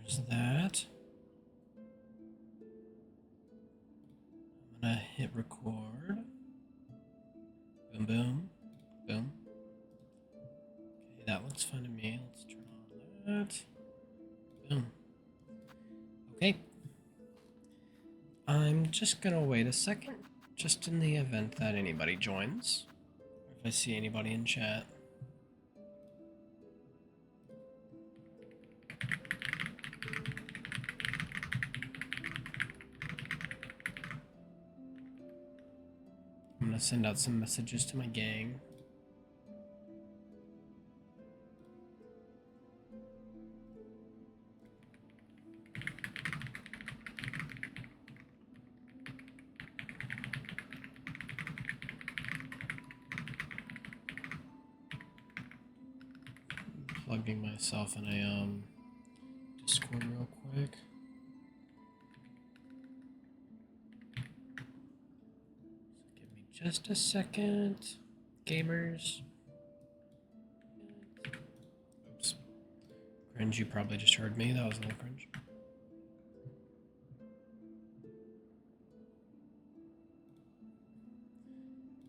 There's that. I'm gonna hit record. Boom, boom, boom. Okay, that looks fun to me. Let's turn on that. Boom. Okay. I'm just gonna wait a second, just in the event that anybody joins, or if I see anybody in chat. I'm gonna send out some messages to my gang. Plugging myself in a Discord real quick. So give me just a second, gamers. Oops. Cringe, you probably just heard me. That was a little cringe.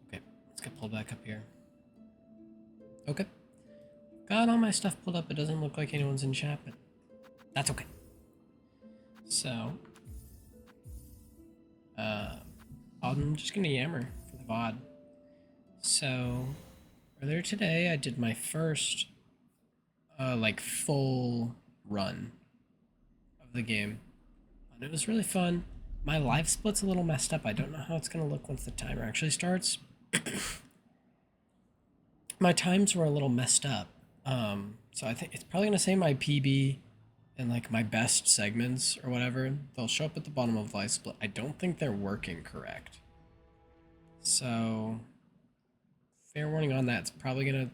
Okay, let's get pulled back up here. Okay. Got all my stuff pulled up. It doesn't look like anyone's in chat, but that's okay. So, I'm just gonna yammer for the VOD. So, earlier today, I did my first, like, full run of the game. And it was really fun. My live split's a little messed up. I don't know how it's gonna look once the timer actually starts. My times were a little messed up. So I think it's probably gonna say my PB and like my best segments or whatever. They'll show up at the bottom of live split. I don't think they're working correct. So fair warning on that. It's probably gonna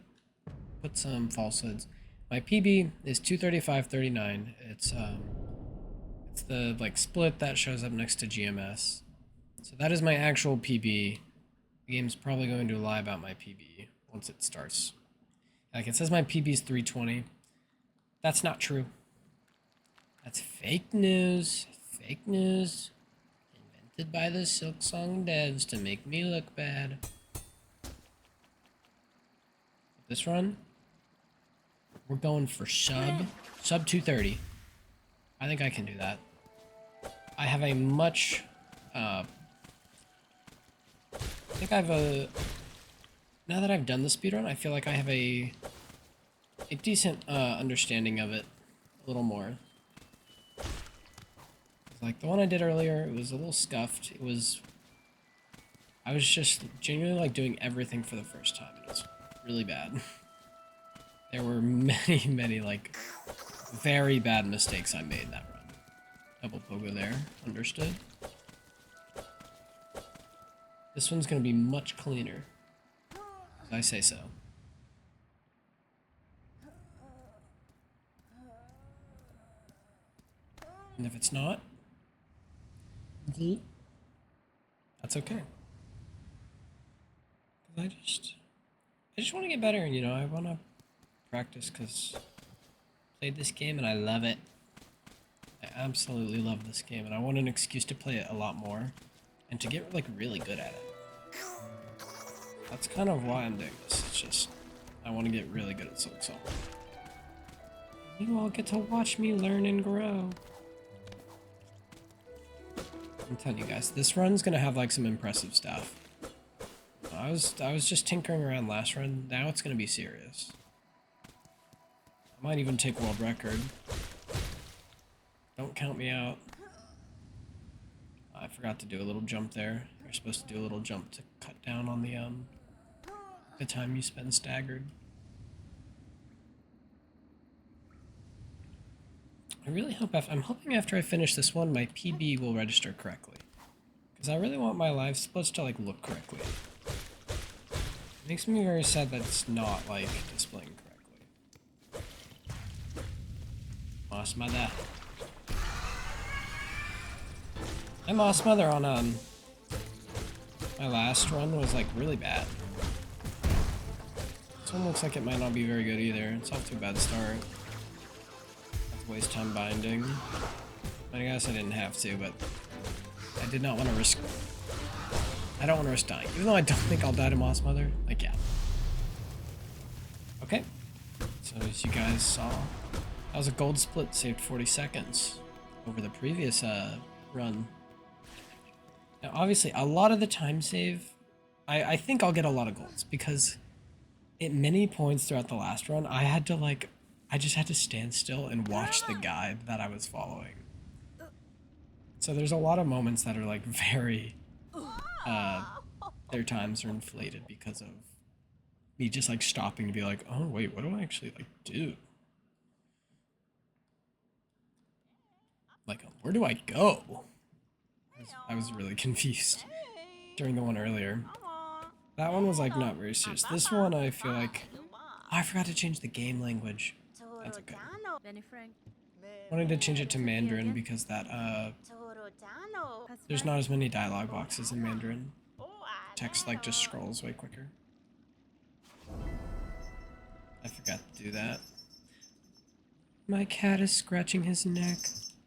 put some falsehoods. My PB is 235.39. It's the like split that shows up next to GMS. So that is my actual PB. The game's probably going to lie about my PB once it starts. Like, it says my PB is 320. That's not true. That's fake news. Fake news. Invented by the Silksong devs to make me look bad. This run, we're going for sub 230. I think I can do that. I have a much, I think I have a, now that I've done the speedrun, I feel like I have a decent understanding of it a little more. Like the one I did earlier, it was a little scuffed. I was just genuinely like doing everything for the first time. It was really bad. There were many like very bad mistakes I made that run. Double pogo there, understood. This one's gonna be much cleaner. I say so. And if it's not, that's okay. I just want to get better, and you know, I want to practice because I played this game and I love it. I absolutely love this game, and I want an excuse to play it a lot more and to get like really good at it. That's kind of why I'm doing this. It's just, I want to get really good at Silksong. You all get to watch me learn and grow. I'm telling you guys, this run's gonna have like some impressive stuff. I was just tinkering around last run. Now it's gonna be serious. I might even take world record. Don't count me out. I forgot to do a little jump there. You're supposed to do a little jump to cut down on the time you spend staggered. I really hope I'm hoping after I finish this one, my PB will register correctly. Because I really want my live splits to like look correctly. It makes me very sad that it's not like displaying correctly. Moss mother. My Moss mother on my last run was like really bad. This one looks like it might not be very good either. It's off to a bad start. Waste time binding. I guess I didn't have to, but I did not want to risk... I don't want to risk dying. Even though I don't think I'll die to Moss Mother. Like, yeah. Okay. So as you guys saw, that was a gold split, saved 40 seconds over the previous run. Now, obviously, a lot of the time save, I think I'll get a lot of golds, because at many points throughout the last run, I just had to stand still and watch the guide that I was following. So there's a lot of moments that are like very, their times are inflated because of me just like stopping to be like, oh wait, what do I actually like do? Like, where do I go? I was really confused during the one earlier. That one was like not very serious. This one I feel like, oh, I forgot to change the game language. That's okay. I wanted to change it to Mandarin because that there's not as many dialogue boxes in Mandarin. Text like just scrolls way quicker. I forgot to do that. My cat is scratching his neck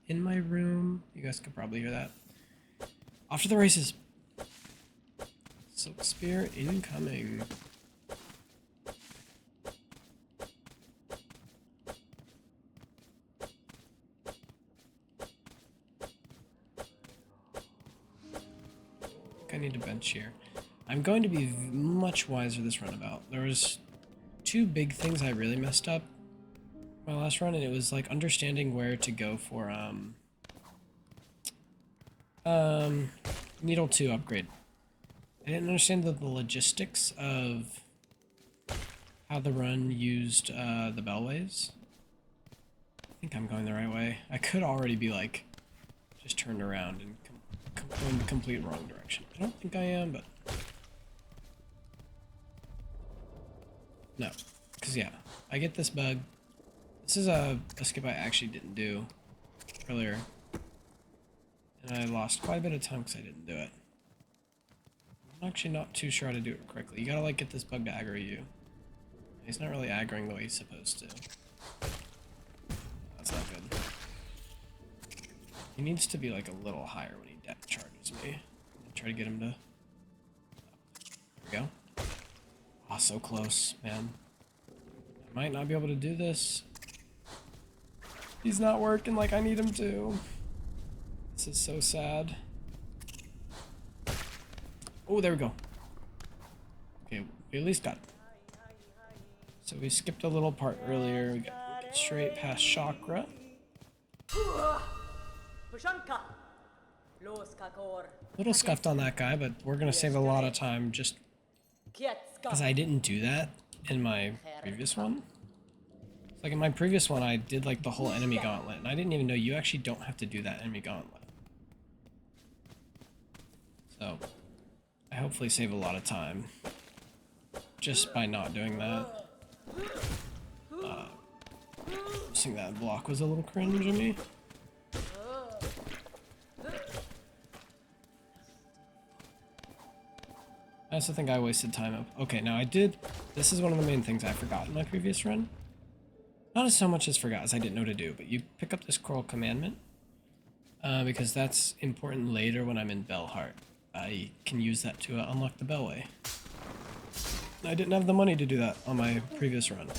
in my room. You guys could probably hear that. Off to the races. Silk Spear incoming. I need to bench here. I'm going to be much wiser this runabout. There was 2 big things I really messed up my last run, and it was like understanding where to go for Needle 2 upgrade. I didn't understand the logistics of how the run used the bellways. I think I'm going the right way. I could already be like just turned around and going the complete wrong direction. I don't think I am, but no, because yeah, I get this bug. This is a skip I actually didn't do earlier, and I lost quite a bit of time because I didn't do it. I'm actually not too sure how to do it correctly. You gotta like get this bug to aggro you. He's not really aggroing the way he's supposed to. That's not good. He needs to be like a little higher when he depth charges me. Try to get him to... There we go. Ah, so close, man. I might not be able to do this. He's not working like I need him to. This is so sad. Oh, there we go. Okay, we at least got it. So we skipped a little part earlier. We got straight past Chakra. Little scuffed on that guy, but we're gonna save a lot of time just because I didn't do that in my previous one. Like in my previous one, I did like the whole enemy gauntlet, and I didn't even know you actually don't have to do that enemy gauntlet. So I hopefully save a lot of time just by not doing that. Missing that block was a little cringe of me. I also think I wasted time up. Okay, now I did. This is one of the main things I forgot in my previous run. Not as so much as forgot as I didn't know to do, but you pick up this Coral Commandment because that's important later when I'm in Bellheart. I can use that to unlock the Bellway. I didn't have the money to do that on my previous run,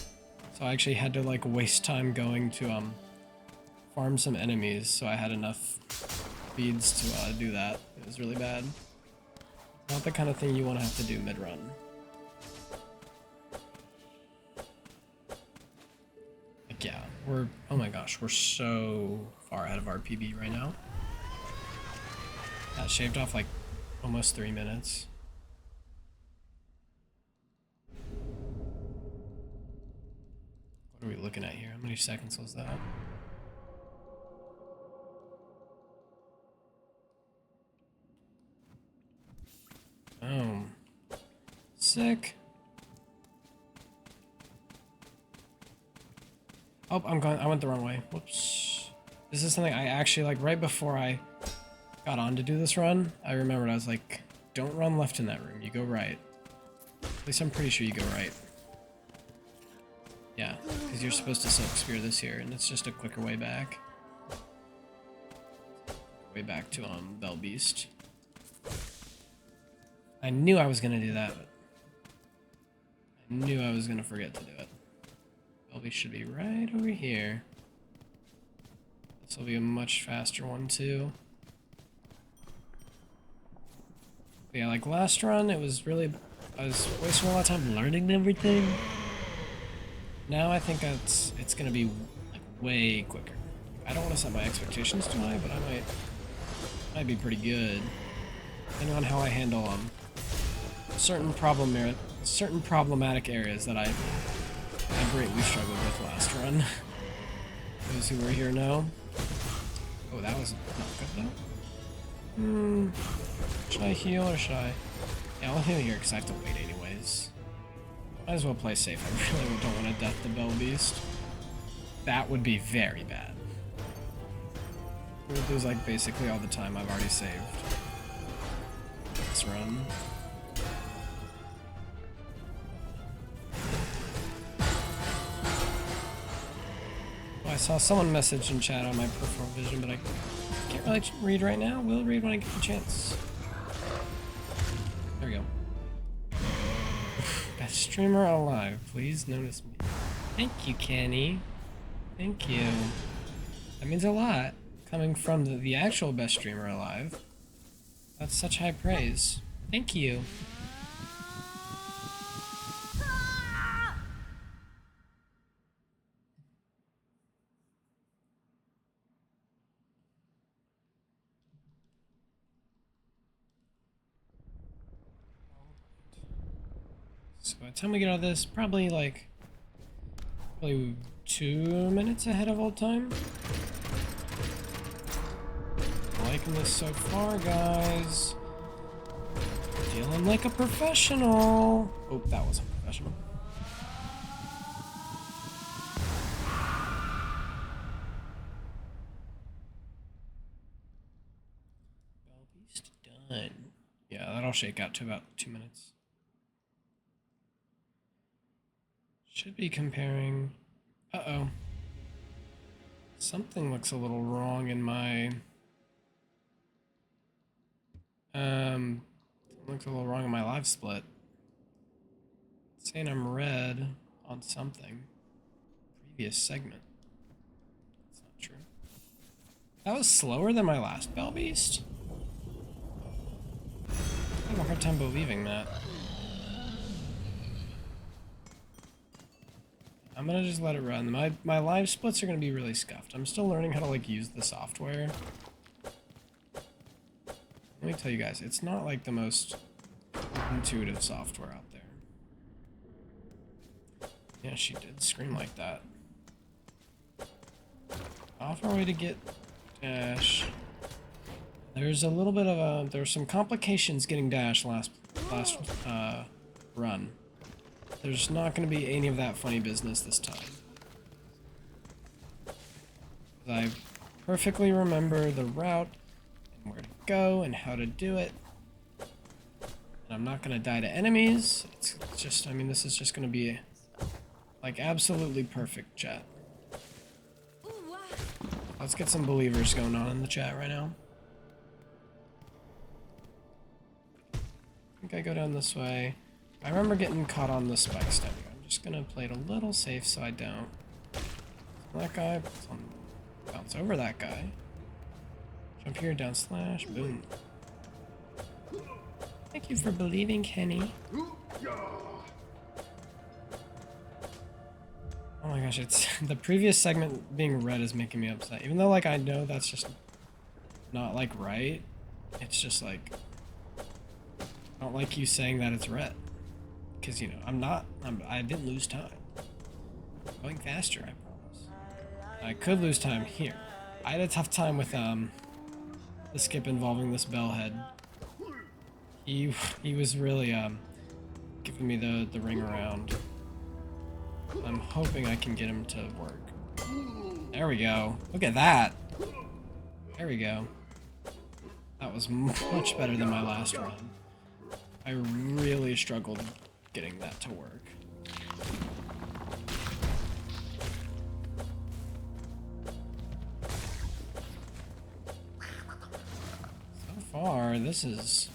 so I actually had to like waste time going to farm some enemies so I had enough beads to do that. It was really bad. Not the kind of thing you want to have to do mid-run. Like, yeah, oh my gosh, we're so far ahead of our PB right now. That shaved off like almost 3 minutes. What are we looking at here? How many seconds was that? Oh, sick. Oh, I went the wrong way. Whoops. This is something I actually, like, right before I got on to do this run, I remembered. I was like, don't run left in that room. You go right. At least I'm pretty sure you go right. Yeah, because you're supposed to Silk Spear this here, and it's just a quicker way back. Way back to Bell Beast. I knew I was gonna do that, but I knew I was gonna forget to do it. Bell Beast should be right over here. This will be a much faster one too. But yeah, like last run, it was really, I was wasting a lot of time learning everything. Now I think it's gonna be like way quicker. I don't want to set my expectations too high, but I might be pretty good, depending on how I handle certain problematic areas that I greatly struggled with last run. Those who were here know. Oh, that was not good though. Should I heal or should I? Yeah, I'll heal here because I have to wait anyways. Might as well play safe. I really don't want to death the Bell Beast. That would be very bad. We would lose like basically all the time I've already saved. Let's run. Oh, I saw someone message in chat on my peripheral vision, but I can't really read right now. Will read when I get the chance. There we go. Best streamer alive. Please notice me. Thank you, Kenny. Thank you. That means a lot. Coming from the actual best streamer alive. That's such high praise. Thank you. So by the time we get out of this, probably 2 minutes ahead of old time. Liking this so far, guys. Feeling like a professional. Oh, that wasn't professional. Bell Beast done. Yeah, that'll shake out to about 2 minutes. Should be comparing. Uh-oh. Something looks a little wrong in my. Looks a little wrong in my live split. It's saying I'm red on something. Previous segment. That's not true. That was slower than my last Bell Beast. I have a hard time believing that. I'm gonna just let it run. My live splits are gonna be really scuffed. I'm still learning how to use the software. Let me tell you guys, it's not like the most intuitive software out there. Yeah, she did scream like that. Off our way to get Dash. There's a little bit of there's some complications getting Dash last run. There's not going to be any of that funny business this time. I perfectly remember the route and where to go and how to do it. And I'm not going to die to enemies. It's just, I mean, this is just going to be absolutely perfect, chat. Let's get some believers going on in the chat right now. I think I go down this way. I remember getting caught on the spike step. I'm just gonna play it a little safe so I don't. That guy, bounce over that guy. Jump here, down slash, boom. Thank you for believing, Kenny. Oh my gosh, it's the previous segment being red is making me upset. Even though I know that's just not right. It's just I don't like you saying that it's red. Because, I didn't lose time. I'm going faster, I promise. I could lose time here. I had a tough time with, the skip involving this bellhead. He was really, giving me the ring around. I'm hoping I can get him to work. There we go. Look at that. There we go. That was much better than my last run. I really struggled getting that to work. far, this is...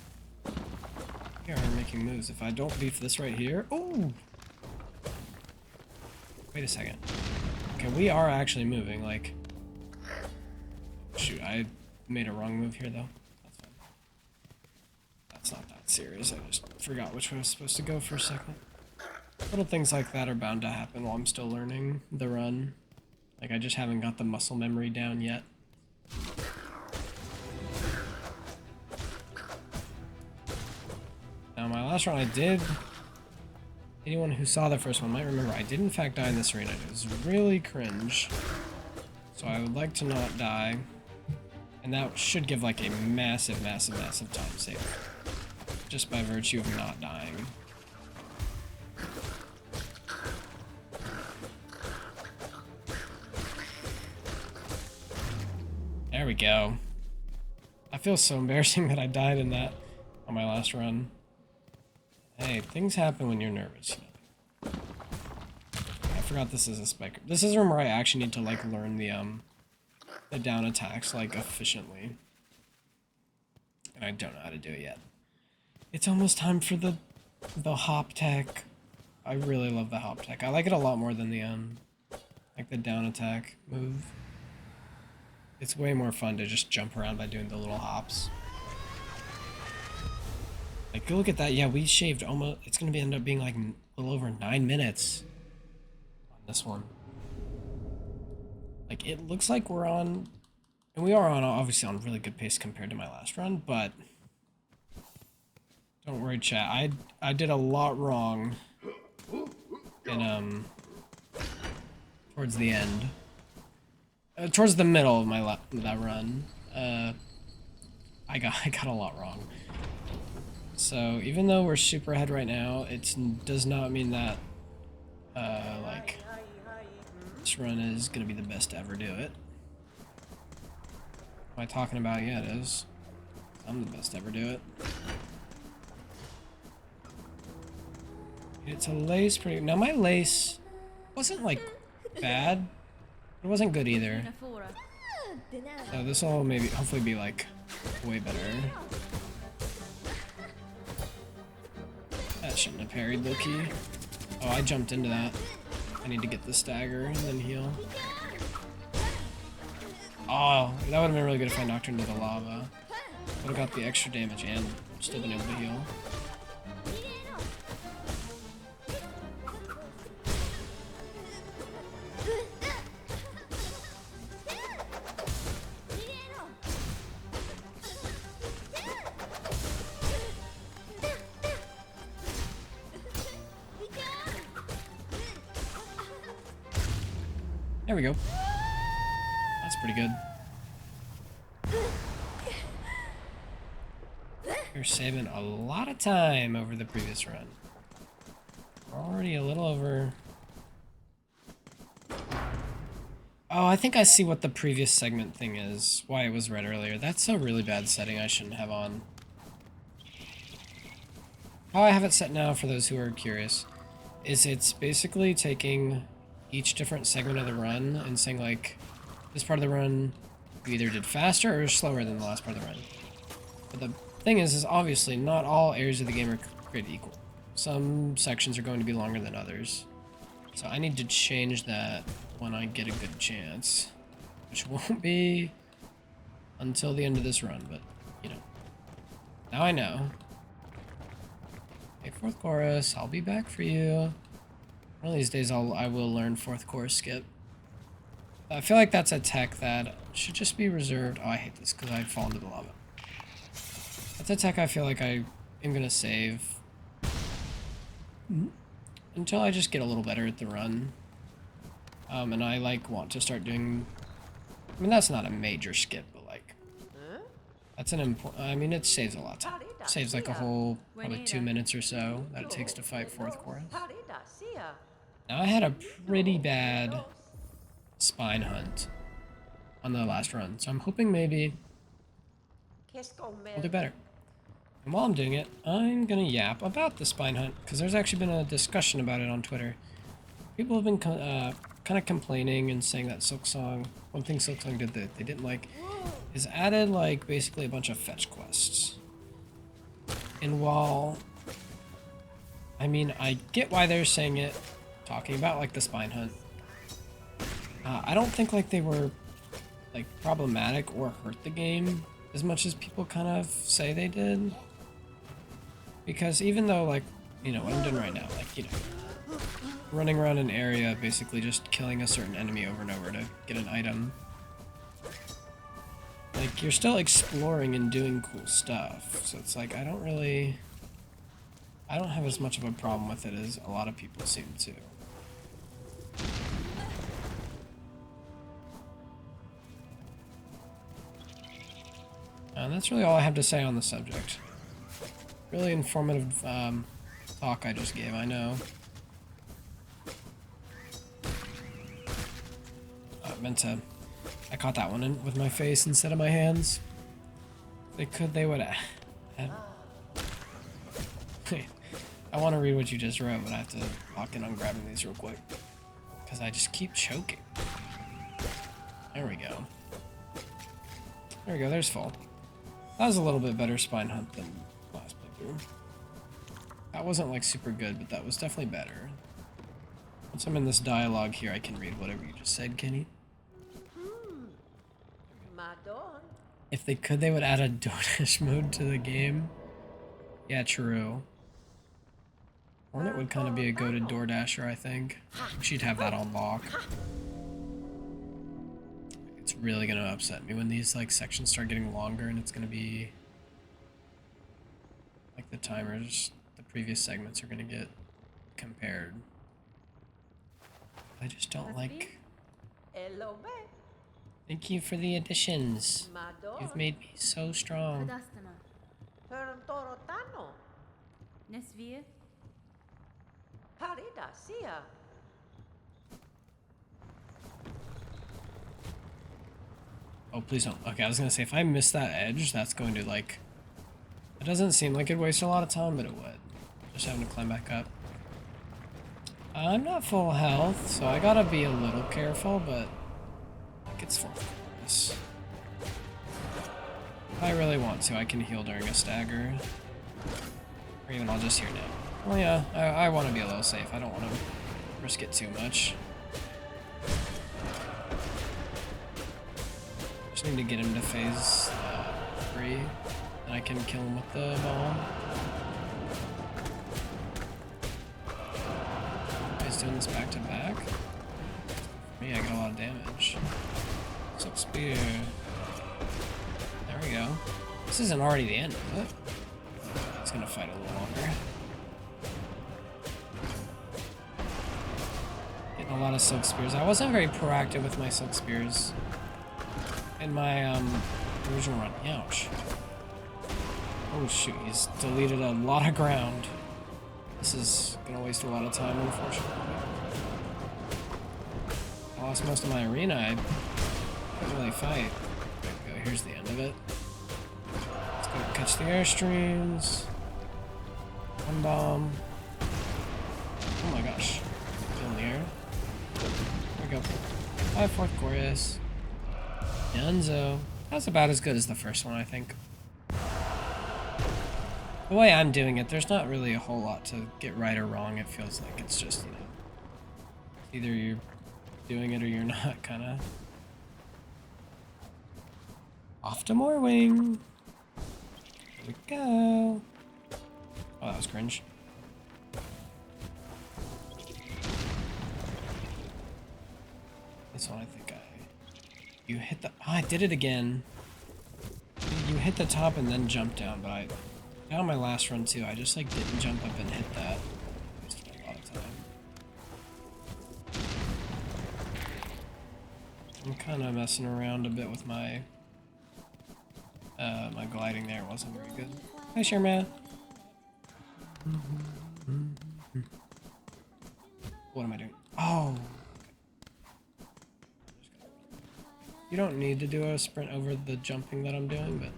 We are making moves. If I don't beef this right here... Oh! Wait a second. Okay, we are actually moving, like... Shoot, I made a wrong move here, though. That's fine. That's not that serious. I just forgot which way I was supposed to go for a second. Little things like that are bound to happen while I'm still learning the run. Like, I just haven't got the muscle memory down yet. Now, my last run I did... Anyone who saw the first one might remember I did in fact die in this arena. It was really cringe. So I would like to not die. And that should give like a massive, massive, massive time save. Just by virtue of not dying. There we go. I feel so embarrassing that I died in that on my last run. Hey, things happen when you're nervous, you know. I forgot this is a spike. This is a room where I actually need to like learn the down attacks like efficiently. And I don't know how to do it yet. It's almost time for the hop tech. I really love the hop tech. I like it a lot more than the like the down attack move. It's way more fun to just jump around by doing the little hops. Like, look at that. Yeah, we shaved almost... It's going to end up being, like, a little over 9 minutes on this one. Like, it looks like we're on... And we are on, obviously, on really good pace compared to my last run, but... Don't worry, chat. I did a lot wrong in, towards the end. Towards the middle of my that run. I got a lot wrong. So, even though we're super ahead right now, it does not mean that, like, this run is going to be the best to ever do it. What am I talking about? Yeah, it is. I'm the best to ever do it. It's a lace pretty... Now, my lace wasn't, like, bad. It wasn't good either. So this will maybe, hopefully be, like, way better. That shouldn't have parried low-key. Oh, I jumped into that. I need to get the stagger and then heal. Oh, that would have been really good if I knocked her into the lava. Would have got the extra damage and still been able to heal. There we go. That's pretty good. We're saving a lot of time over the previous run. We're already a little over... Oh, I think I see what the previous segment thing is. Why it was red earlier. That's a really bad setting I shouldn't have on. How I have it set now, for those who are curious, is it's basically taking each different segment of the run and saying, like, this part of the run you either did faster or slower than the last part of the run. But the thing is obviously not all areas of the game are created equal. Some sections are going to be longer than others. So I need to change that when I get a good chance, which won't be until the end of this run, but, you know. Now I know. Okay, fourth chorus, I'll be back for you. One of these days I will learn fourth chorus skip. I feel like that's a tech that should just be reserved. Oh, I hate this because I fall into the lava. That's a tech I feel like I am going to save until I just get a little better at the run. And I like want to start doing... I mean, that's not a major skip, but like... That's an important... I mean, it saves a lot of time. It saves like a whole, probably 2 minutes or so that it takes to fight fourth chorus. Now, I had a pretty bad spine hunt on the last run, so I'm hoping maybe we'll do better. And while I'm doing it, I'm gonna yap about the spine hunt, because there's actually been a discussion about it on Twitter. People have been kind of complaining and saying that Silksong, one thing Silksong did that they didn't like is added like basically a bunch of fetch quests. And while, I mean, I get why they're saying it, talking about like the spine hunt, I don't think like they were like problematic or hurt the game as much as people kind of say they did. Because even though like, you know, what I'm doing right now, like, you know, running around an area, basically just killing a certain enemy over and over to get an item. Like, you're still exploring and doing cool stuff. So it's like, I don't have as much of a problem with it as a lot of people seem to. And that's really all I have to say on the subject. Really informative talk I just gave, I know. I caught that one in with my face instead of my hands. They would add. I want to read what you just wrote, but I have to lock in on grabbing these real quick. Because I just keep choking. There we go. There we go, there's full. That was a little bit better spine hunt than last playthrough. That wasn't like super good, but that was definitely better. Once I'm in this dialogue here, I can read whatever you just said, Kenny. If they could, they would add a DoorDash mode to the game. Yeah, true. Hornet would kind of be a go-to DoorDasher, I think. She'd have that on lock. It's really gonna upset me when these like sections start getting longer and it's gonna be like the timers, the previous segments are gonna get compared. I just don't like. Thank you for the additions. You've made me so strong. Oh, please don't. Okay, I was gonna say, if I miss that edge, that's going to, like... It doesn't seem like it'd waste a lot of time, but it would. Just having to climb back up. I'm not full health, so I gotta be a little careful, but... Like, it's for this. If I really want to, I can heal during a stagger. Or even I'll just heal now. Well, yeah, I want to be a little safe. I don't want to risk it too much. Just need to get him to phase 3, and I can kill him with the bomb. He's doing this back to back. For me, I get a lot of damage. So spear. There we go. This isn't already the end, is it? It's gonna fight a little longer. Getting a lot of silk spears. I wasn't very proactive with my silk spears in my original run. Ouch. Oh shoot, he's deleted a lot of ground. This is gonna waste a lot of time, unfortunately. I lost most of my arena. I couldn't really fight. There we go, here's the end of it. Let's go catch the airstreams. One bomb. Oh my gosh. Still in the air. There we go. 5/4 chorus. Dunzo. That's about as good as the first one, I think. The way I'm doing it, there's not really a whole lot to get right or wrong. It feels like it's just, you know, either you're doing it or you're not, kind of. Off to more wing. Here we go. Oh, that was cringe. This one, I think you hit the... Oh, I did it again. You hit the top and then jump down, but I... On my last run, too, I just, like, didn't jump up and hit that. Wasted a lot of time. I'm kind of messing around a bit with my... my gliding there wasn't very good. Hi, Sherman. What am I doing? Oh! You don't need to do a sprint over the jumping that I'm doing, but...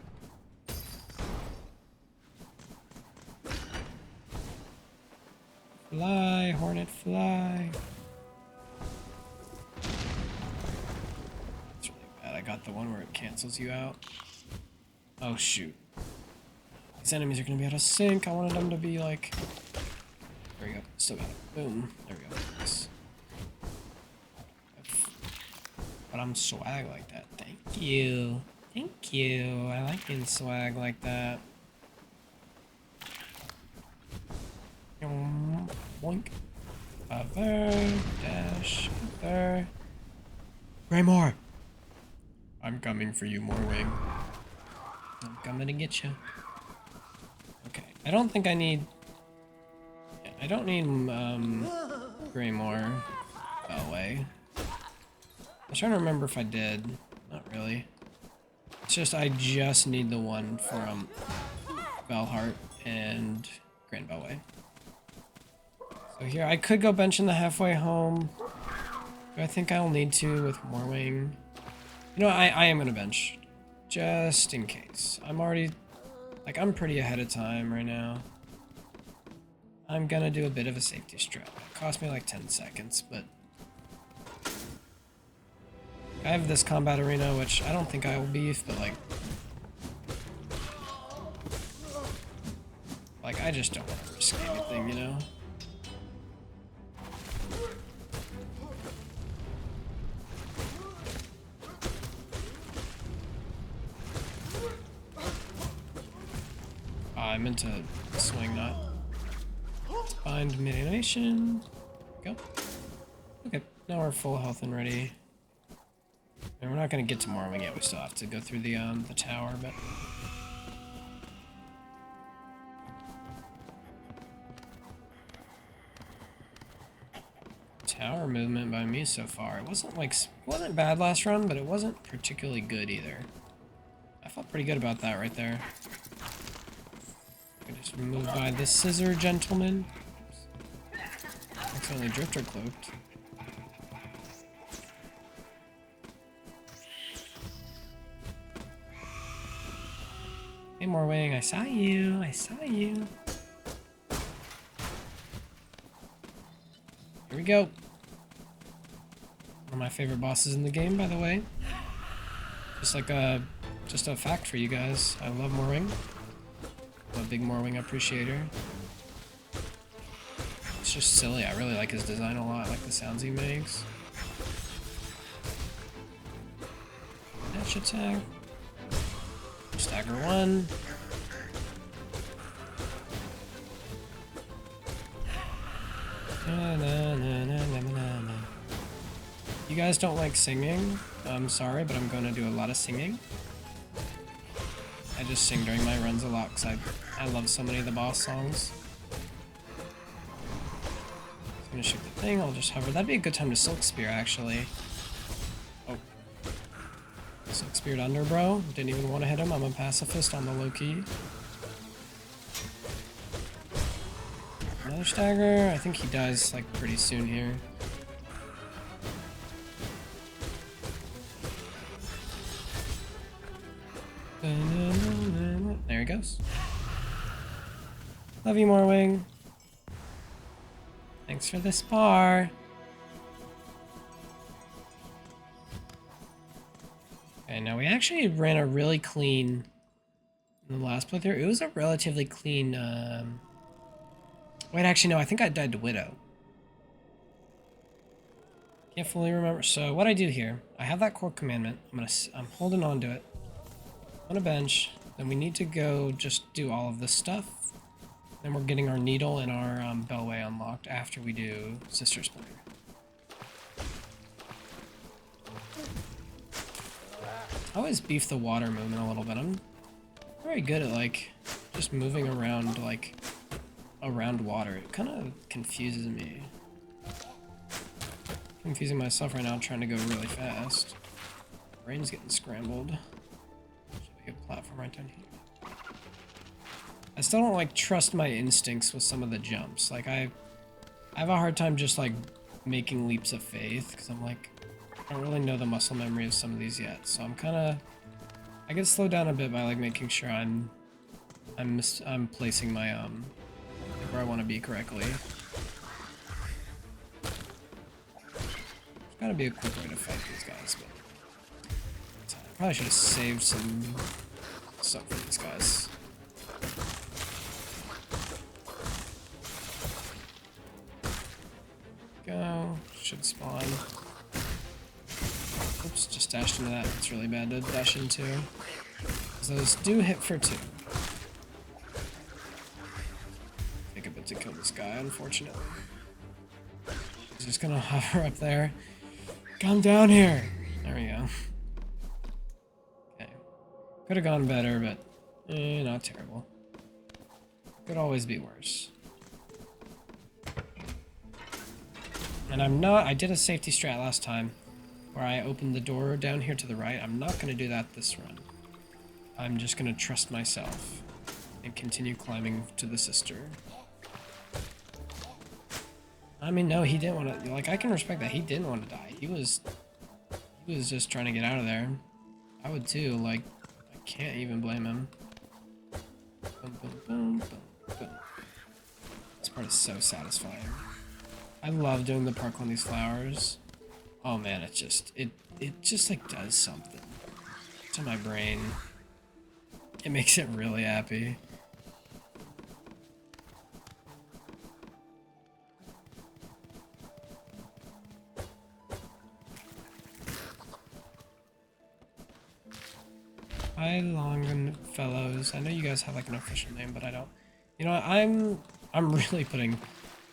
Fly, Hornet, fly. got the one where it cancels you out. Oh shoot. These enemies are gonna be out of sync. I wanted them to be like... There we go. Still got it. Boom. There we go. Nice. But I'm swag like that. Thank you. Thank you. I like being swag like that. Boink. Other. Dash. Other. Greymore! I'm coming for you, Morwing. I'm coming to get you. Okay. I don't think I need... Yeah, I don't need, Greymore. Belway. I was trying to remember if I did. Not really. It's just I just need the one from Belheart and Grand Belway. So here, I could go bench in the halfway home. Do I think I'll need to with Morwing? You know, I am going to bench. Just in case. I'm already... Like, I'm pretty ahead of time right now. I'm going to do a bit of a safety strat. It cost me like 10 seconds, but... I have this combat arena, which I don't think I will beef, but like... Like, I just don't want to risk anything, you know? I meant to swing, not bind mid-animation. Go. Okay, now we're full health and ready. And we're not gonna get to Morwing yet. We still have to go through the tower, but tower movement by me so far. It wasn't bad last run, but it wasn't particularly good either. I felt pretty good about that right there. I just moved by the scissor gentleman. Accidentally drifter cloaked. Hey, Morwing, I saw you. I saw you. Here we go. One of my favorite bosses in the game, by the way. Just a fact for you guys. I love Morwing. I'm a big Morwing appreciator. It's just silly. I really like his design a lot. I like the sounds he makes. Dash attack. Stagger one. You guys don't like singing? I'm sorry, but I'm gonna do a lot of singing. I just sing during my runs a lot because I love so many of the boss songs. I'm gonna shoot the thing, I'll just hover. That'd be a good time to Silk Spear, actually. Oh. Silk Speared under, bro. Didn't even want to hit him. I'm a pacifist on the low key. Another stagger. I think he dies, like, pretty soon here. There he goes. Love you, Morwing. Thanks for the spar. Okay, now we actually ran a really clean... In the last playthrough, it was a relatively clean... Wait, actually, no, I think I died to Widow. Can't fully remember. So what I do here, I have that core commandment. I'm holding on to it. On a bench. Then we need to go just do all of this stuff. Then we're getting our needle and our Belway unlocked after we do Sister Splinter. I always beef the water movement a little bit. I'm very good at like just moving around like around water. It kind of confuses me. Confusing myself right now trying to go really fast. Brain's getting scrambled. Should be a platform right down here. I still don't like trust my instincts with some of the jumps. Like I have a hard time just like making leaps of faith because I'm like I don't really know the muscle memory of some of these yet. So I get slowed down a bit by like making sure I'm placing my where I want to be correctly. There's gotta be a quick way to fight these guys, but Probably should have saved some stuff for these guys. Go. Should spawn. Oops, just dashed into that. It's really bad to dash into. Because those do hit for 2. Take a bit to kill this guy, unfortunately. He's just gonna hover up there. Come down here! There we go. Okay. Could have gone better, but not terrible. Could always be worse. And I did a safety strat last time where I opened the door down here to the right. I'm not going to do that this run. I'm just going to trust myself and continue climbing to the sister. I mean, no, he didn't want to, like, I can respect that. He didn't want to die. He was just trying to get out of there. I would too, like, I can't even blame him. Boom, boom, boom, boom, boom. This part is so satisfying. I love doing the parkour on these flowers. Oh man, it just like does something to my brain. It makes it really happy. Hi, Longfellows. I know you guys have like an official name, but I don't. You know what? I'm really putting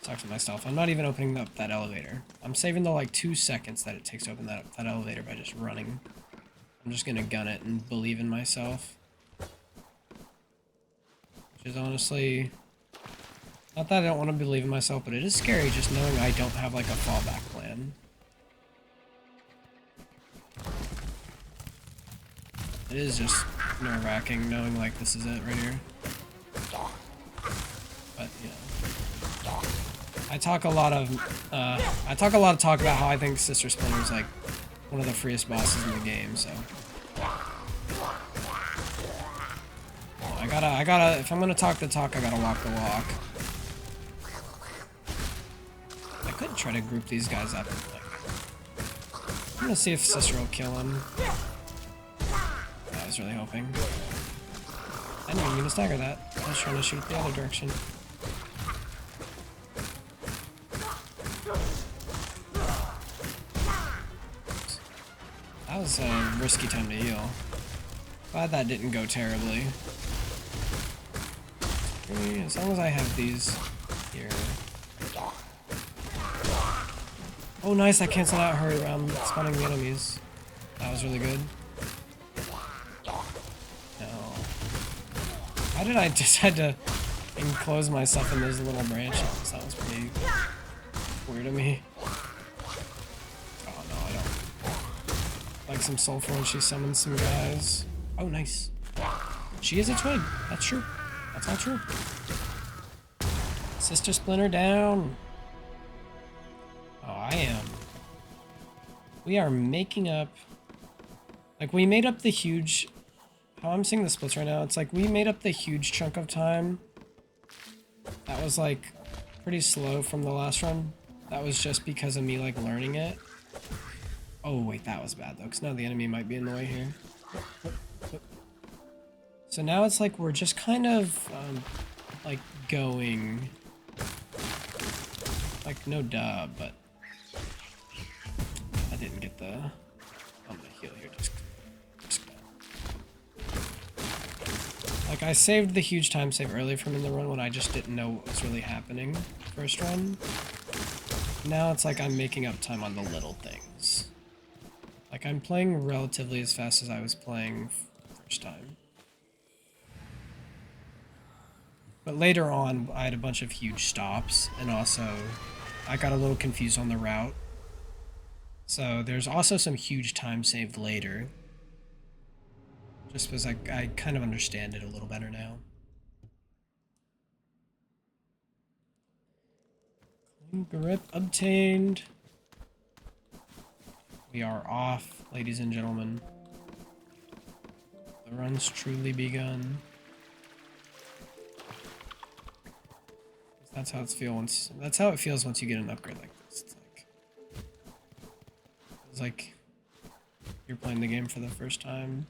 talk to myself. I'm not even opening up that elevator. I'm saving the like 2 seconds that it takes to open that elevator by just running. I'm just gonna gun it and believe in myself. Which is honestly not that I don't want to believe in myself, but it is scary just knowing I don't have like a fallback plan. It is just nerve-wracking knowing like this is it right here. But you know, I talk a lot of talk about how I think Sister Splinter is like one of the freest bosses in the game. So I gotta. If I'm gonna talk the talk, I gotta walk the walk. I could try to group these guys up. I'm gonna see if Sister will kill him. I was really hoping. I didn't even mean to stagger that. I was trying to shoot the other direction. That was a risky time to heal. Glad that didn't go terribly. As long as I have these here. Oh nice, I canceled out her spawning the enemies. That was really good. No. Why did I decide to enclose myself in those little branches? That was pretty weird of me. Oh no, I don't. Like some sulfur when she summons some guys. Oh nice. She is a twig. That's true. That's all true. Sister Splinter down. Oh, I am. We are making up. Like, we made up the huge. How I'm seeing the splits right now, it's like we made up the huge chunk of time. That was, like, pretty slow from the last run. That was just because of me, like, learning it. Oh, wait, that was bad, though, because now the enemy might be in the way here. So now it's like we're just kind of, like, going. Like, no duh, but I didn't get the. I'm gonna heal here. Just like I saved the huge time save early from in the run when I just didn't know what was really happening first run. Now it's like I'm making up time on the little things. Like I'm playing relatively as fast as I was playing first time. But later on, I had a bunch of huge stops, and also I got a little confused on the route. So there's also some huge time saved later. Just because I kind of understand it a little better now. Clean grip obtained. We are off, ladies and gentlemen. The run's truly begun. That's how it feels once you get an upgrade like this. It's like You're playing the game for the first time.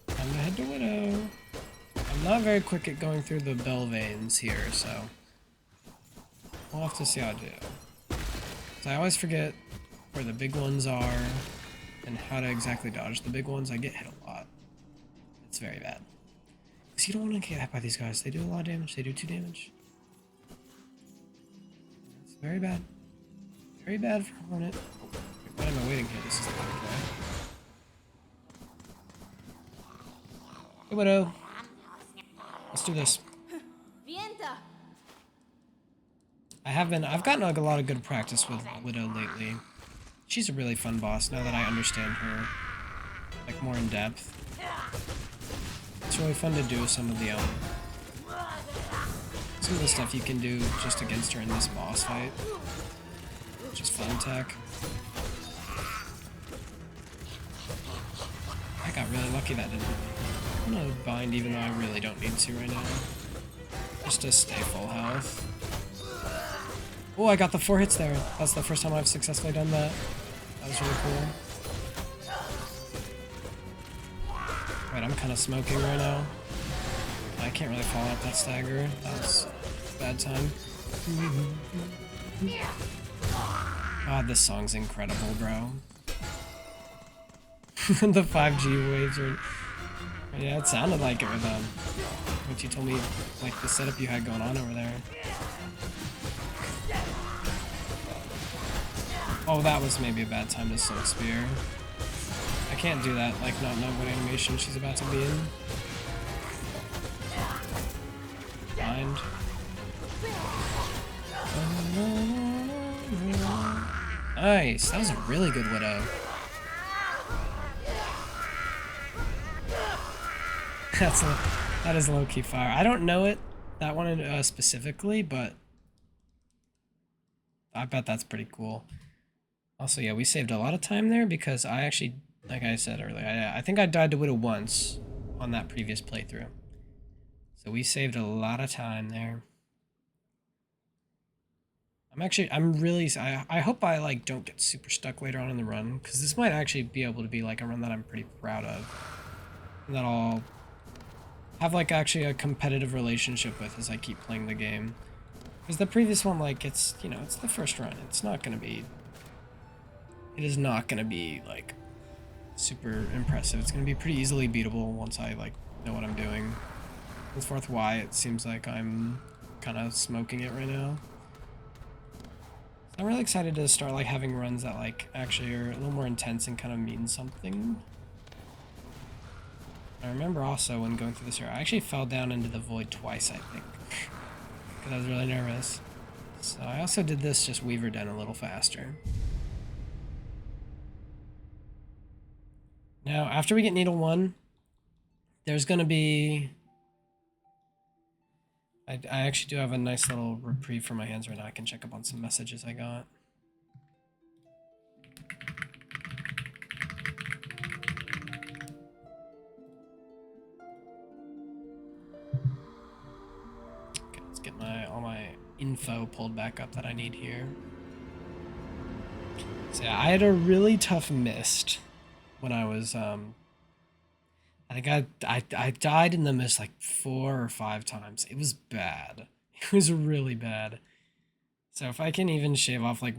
Time to head to Widow. I'm not very quick at going through the bell veins here, so we'll have to see how I do. So I always forget where the big ones are and how to exactly dodge the big ones. I get hit a lot. It's very bad. Because you don't want to get hit by these guys. They do a lot of damage. They do 2 damage. It's very bad. Very bad for Hornet. Why am I waiting here? This is the good guy. Hey, Widow. Let's do this. I've gotten a lot of good practice with Widow lately. She's a really fun boss now that I understand her, like, more in depth. It's really fun to do some of the stuff you can do just against her in this boss fight. Just fun tech. I got really lucky that didn't. I'm gonna bind even though I really don't need to right now. Just to stay full health. Oh, I got the 4 hits there. That's the first time I've successfully done that. That was really cool. Right, I'm kind of smoking right now. I can't really follow up that stagger. That was a bad time. God, this song's incredible, bro. The 5G waves are... Yeah, it sounded like it with what you told me, like the setup you had going on over there. Oh, that was maybe a bad time to Silk Spear. I can't do that, like, not knowing what animation she's about to be in. Mind. Nice! That was a really good Widow. That is low-key fire. I don't know it, that one specifically, but I bet that's pretty cool. Also, yeah, we saved a lot of time there because I actually, like I said earlier, I think I died to Widow once on that previous playthrough. So we saved a lot of time there. I hope I, like, don't get super stuck later on in the run, because this might actually be able to be, like, a run that I'm pretty proud of. And that I'll have, like, actually a competitive relationship with as I keep playing the game. Because the previous one, like, it's, you know, it's the first run. It's not going to be... It is not going to be, like, super impressive. It's going to be pretty easily beatable once I, like, know what I'm doing. Henceforth, why it seems like I'm kind of smoking it right now. I'm really excited to start, like, having runs that, like, actually are a little more intense and kind of mean something. I remember also when going through this area, I actually fell down into the void twice, I think. Because I was really nervous. So I also did this just Weaver Den a little faster. Now, after we get Needle 1, there's going to be... I actually do have a nice little reprieve for my hands right now. I can check up on some messages I got. Okay, let's get all my info pulled back up that I need here. So yeah, I had a really tough mist when I was I think I died in the mist like 4 or 5 times. It was bad. It was really bad. So if I can even shave off like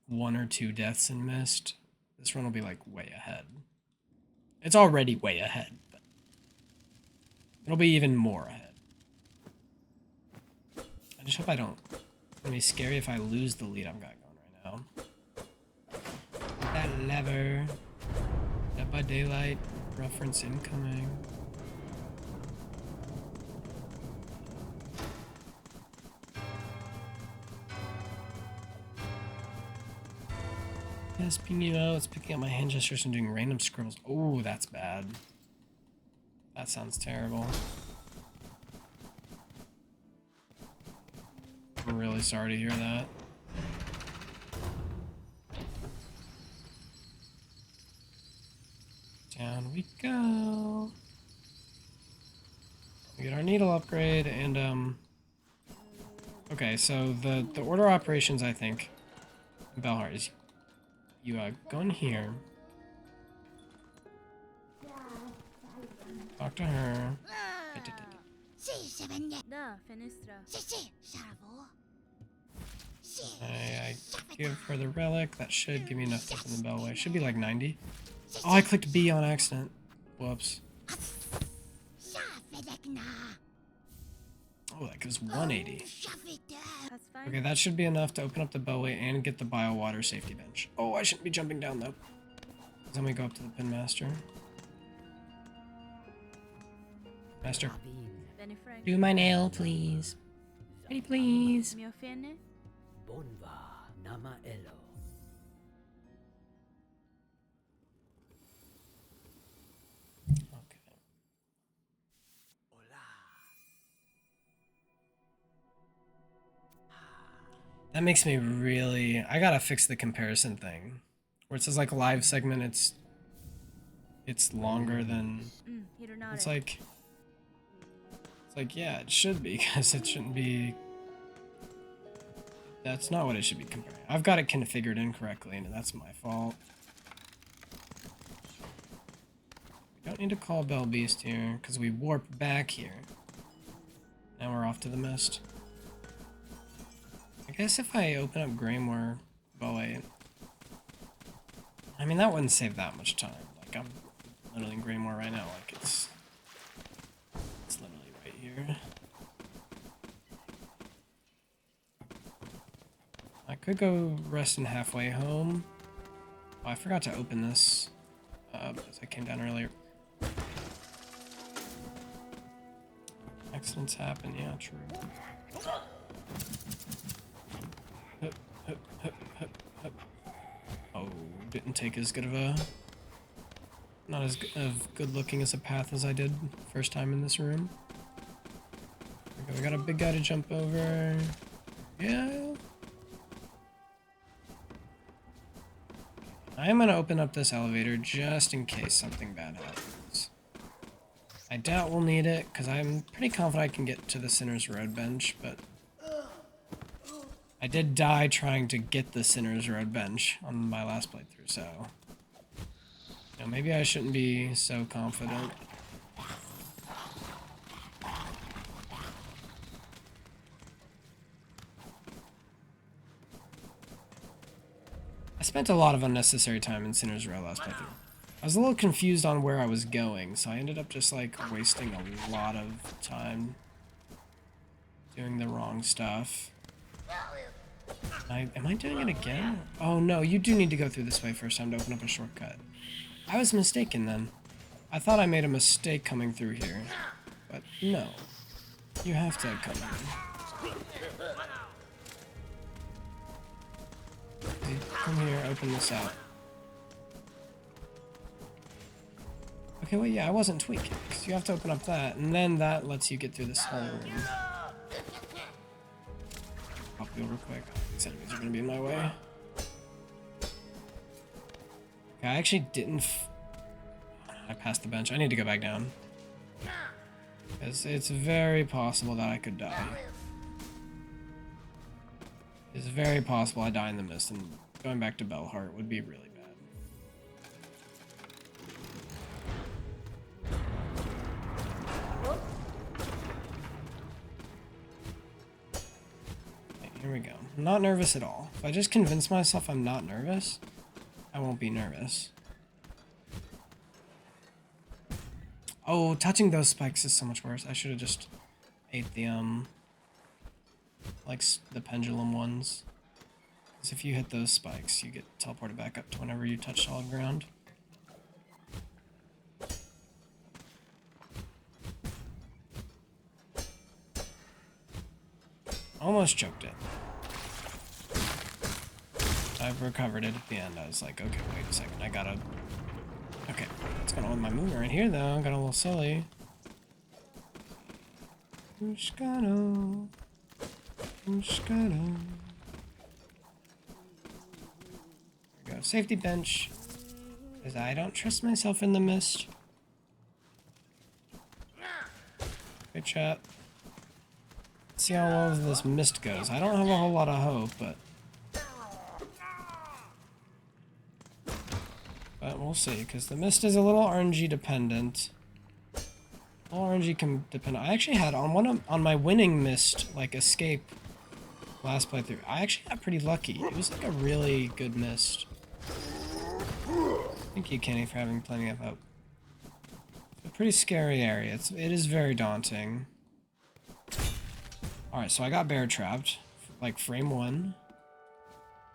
1 or 2 deaths in mist, this run will be like way ahead. It's already way ahead, but it'll be even more ahead. I just hope I don't. It's gonna be scary if I lose the lead I've got going right now. That lever. Dead by Daylight. Reference incoming. Yes, pinging out. It's picking up my hand gestures and doing random scribbles. Oh, that's bad. That sounds terrible. I'm really sorry to hear that. Down we go. We get our needle upgrade and Okay, so the order of operations, I think, in Belhart is you go in here, talk to her. I give her the relic. That should give me enough to open the bellway. Should be like 90. Oh, I clicked B on accident. Whoops. Oh, that gives 180. Okay, that should be enough to open up the bellway and get the biowater safety bench. Oh, I shouldn't be jumping down though. Then we go up to the pin master. Master. Do my nail, please. Pretty please. Okay. That makes me really... I gotta fix the comparison thing. Where it says like live segment, it's longer than... It's like, yeah, it should be, because it shouldn't be... That's not what it should be comparing. I've got it configured incorrectly, and that's my fault. We don't need to call Bell Beast here, because we warp back here. Now we're off to the mist. I guess if I open up Greymoor Bellway... I mean, that wouldn't save that much time. Like, I'm literally in Greymoor right now, like, it's literally right here. I could go rest in halfway home. Oh, I forgot to open this as I came down earlier. Accidents happen, yeah, true. Hup, hup, hup, hup, hup. Oh, didn't take as good of a... Not as good looking as a path as I did first time in this room. Okay, we got a big guy to jump over. Yeah. I am going to open up this elevator just in case something bad happens. I doubt we'll need it, because I'm pretty confident I can get to the Sinner's Road bench, but... I did die trying to get the Sinner's Road bench on my last playthrough, so... You know, maybe I shouldn't be so confident. I spent a lot of unnecessary time in Sinner's Row last playthrough. I was a little confused on where I was going, so I ended up just like wasting a lot of time doing the wrong stuff. Am I doing it again? Oh no, you do need to go through this way first time to open up a shortcut. I was mistaken then. I thought I made a mistake coming through here, but no. You have to come in. Come here, open this out. Okay, well, yeah, I wasn't tweaking, because you have to open up that, and then that lets you get through this whole room. Pop you real quick. These enemies are going to be in my way. Okay, I actually didn't... I passed the bench. I need to go back down. Because it's very possible that I could die. It's very possible I die in the mist, and going back to Belhart would be really bad. Okay, here we go. I'm not nervous at all. If I just convince myself I'm not nervous, I won't be nervous. Oh, touching those spikes is so much worse. I should have just ate the, like, the pendulum ones. Because if you hit those spikes, you get teleported back up to whenever you touch solid ground. Almost choked it. I've recovered it at the end. I was like, okay, wait a second. I gotta... Okay, what's going on with my movement right here, though? Got a little silly. Ushkano. Ushkano. There we go. Safety bench. Because I don't trust myself in the mist. Good shot. Let's see how well this mist goes. I don't have a whole lot of hope, but we'll see, because the mist is a little RNG dependent. All RNG can depend. I actually had on my winning mist like escape last playthrough. I actually got pretty lucky. It was like a really good mist. Thank you, Kenny, for having plenty of hope. It's a pretty scary area. It is very daunting. All right, so I got bear trapped, like frame 1.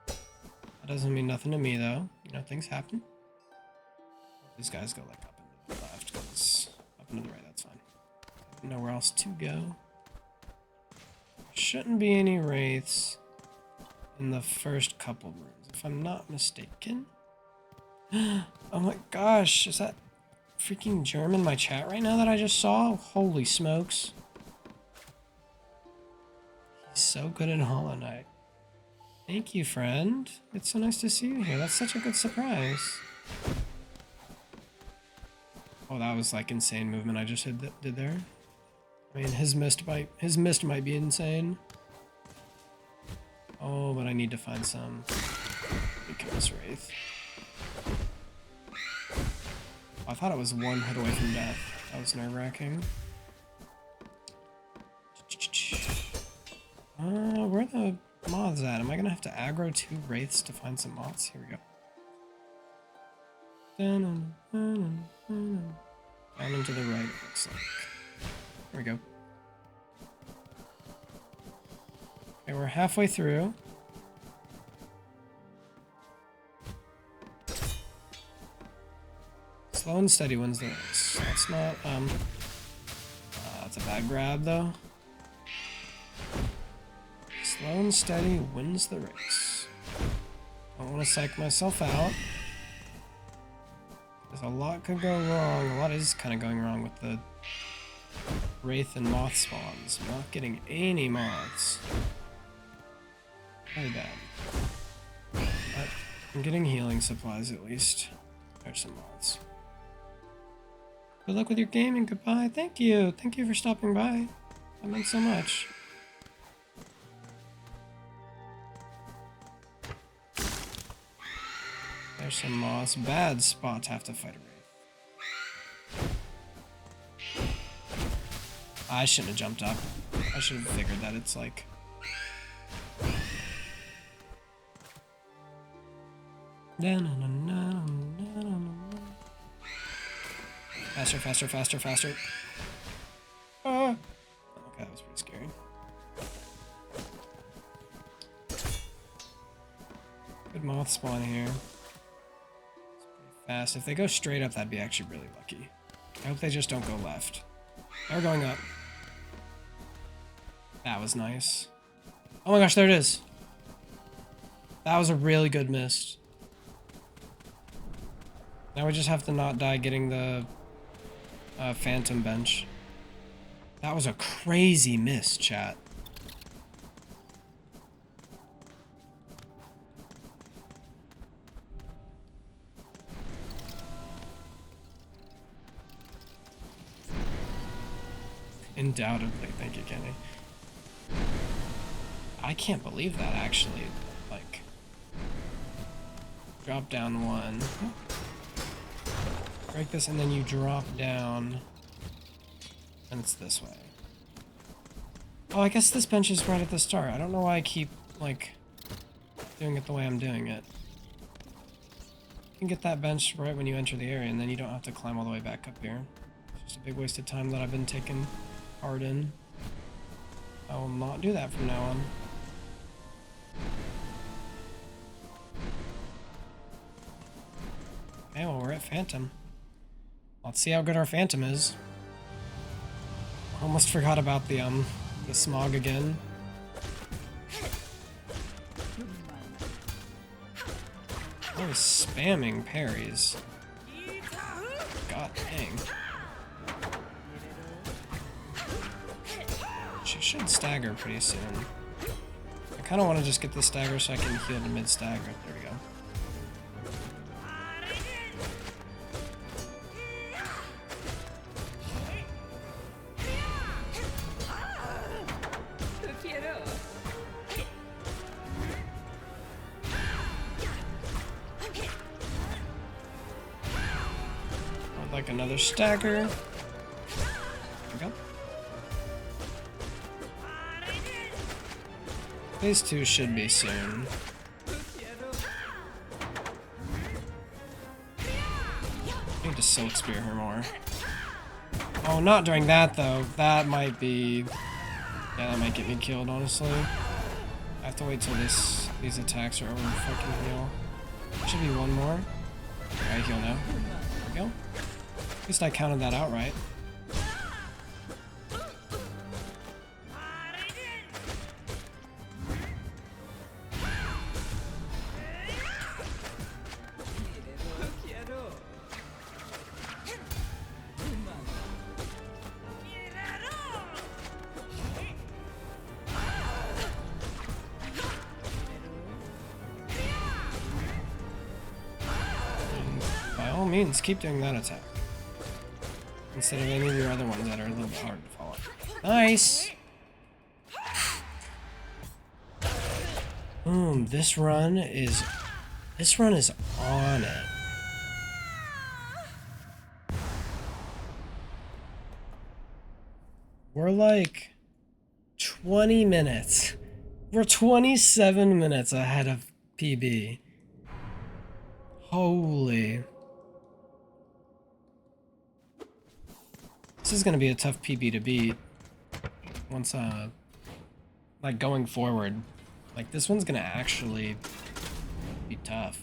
That doesn't mean nothing to me though. You know, things happen. These guys go like up into the left, goes up into the right, that's fine. Nowhere else to go. Shouldn't be any wraiths in the first couple rooms, if I'm not mistaken. Oh my gosh, is that freaking Germ in my chat right now that I just saw? Holy smokes. He's so good in Hollow Knight. Thank you, friend. It's so nice to see you here. That's such a good surprise. Oh, that was like insane movement I just did there. I mean, his mist might be insane. Oh, but I need to find some. Because Wraith. Oh, I thought it was one hit away from death. That was nerve-wracking. Where are the moths at? Am I gonna have to aggro 2 wraiths to find some moths? Here we go. Down and to the right, it looks like. There we go. Okay, we're halfway through. Slow and steady wins the race. That's not, that's a bad grab, though. Slow and steady wins the race. Don't want to psych myself out. A lot could go wrong. A lot is kind of going wrong with the wraith and moth spawns. I'm not getting any moths. Very bad. But I'm getting healing supplies at least. There's some moths. Good luck with your gaming. Goodbye. Thank you. Thank you for stopping by. That meant so much. There's some moss. Bad spot to have to fight a wraith. I shouldn't have jumped up. I should have figured that it's like... Faster, faster, faster, faster. Ah. Okay, that was pretty scary. Good moth spawn here. Fast. If they go straight up, that'd be actually really lucky. I hope they just don't go left. They're going up. That was nice. Oh my gosh, there it is. That was a really good mist. Now we just have to not die getting the phantom bench. That was a crazy miss, chat. Undoubtedly, thank you, Kenny. I can't believe that, actually. Like, drop down 1. Break this, and then you drop down. And it's this way. Oh, I guess this bench is right at the start. I don't know why I keep, like, doing it the way I'm doing it. You can get that bench right when you enter the area, and then you don't have to climb all the way back up here. It's just a big waste of time that I've been taking part in. I will not do that from now on. Okay, well, we're at Phantom. Let's see how good our Phantom is. Almost forgot about the smog again. I was spamming parries. God dang. She should stagger pretty soon. I kind of want to just get the stagger so I can heal the mid-stagger. There we go. Like another stagger. There we go. These two should be soon. I need to Silk Spear her more. Oh, not during that though. That might be... Yeah, that might get me killed, honestly. I have to wait till these attacks are over and fucking heal. Should be one more. I heal now. There we go. At least I counted that out right. By all means, keep doing that attack. Instead of any of your other ones that are a little bit hard to follow. Nice! Boom, this run is on it. We're like 20 minutes. We're 27 minutes ahead of PB. Holy. This is gonna be a tough PB to beat. Once, like going forward. Like this one's gonna actually be tough.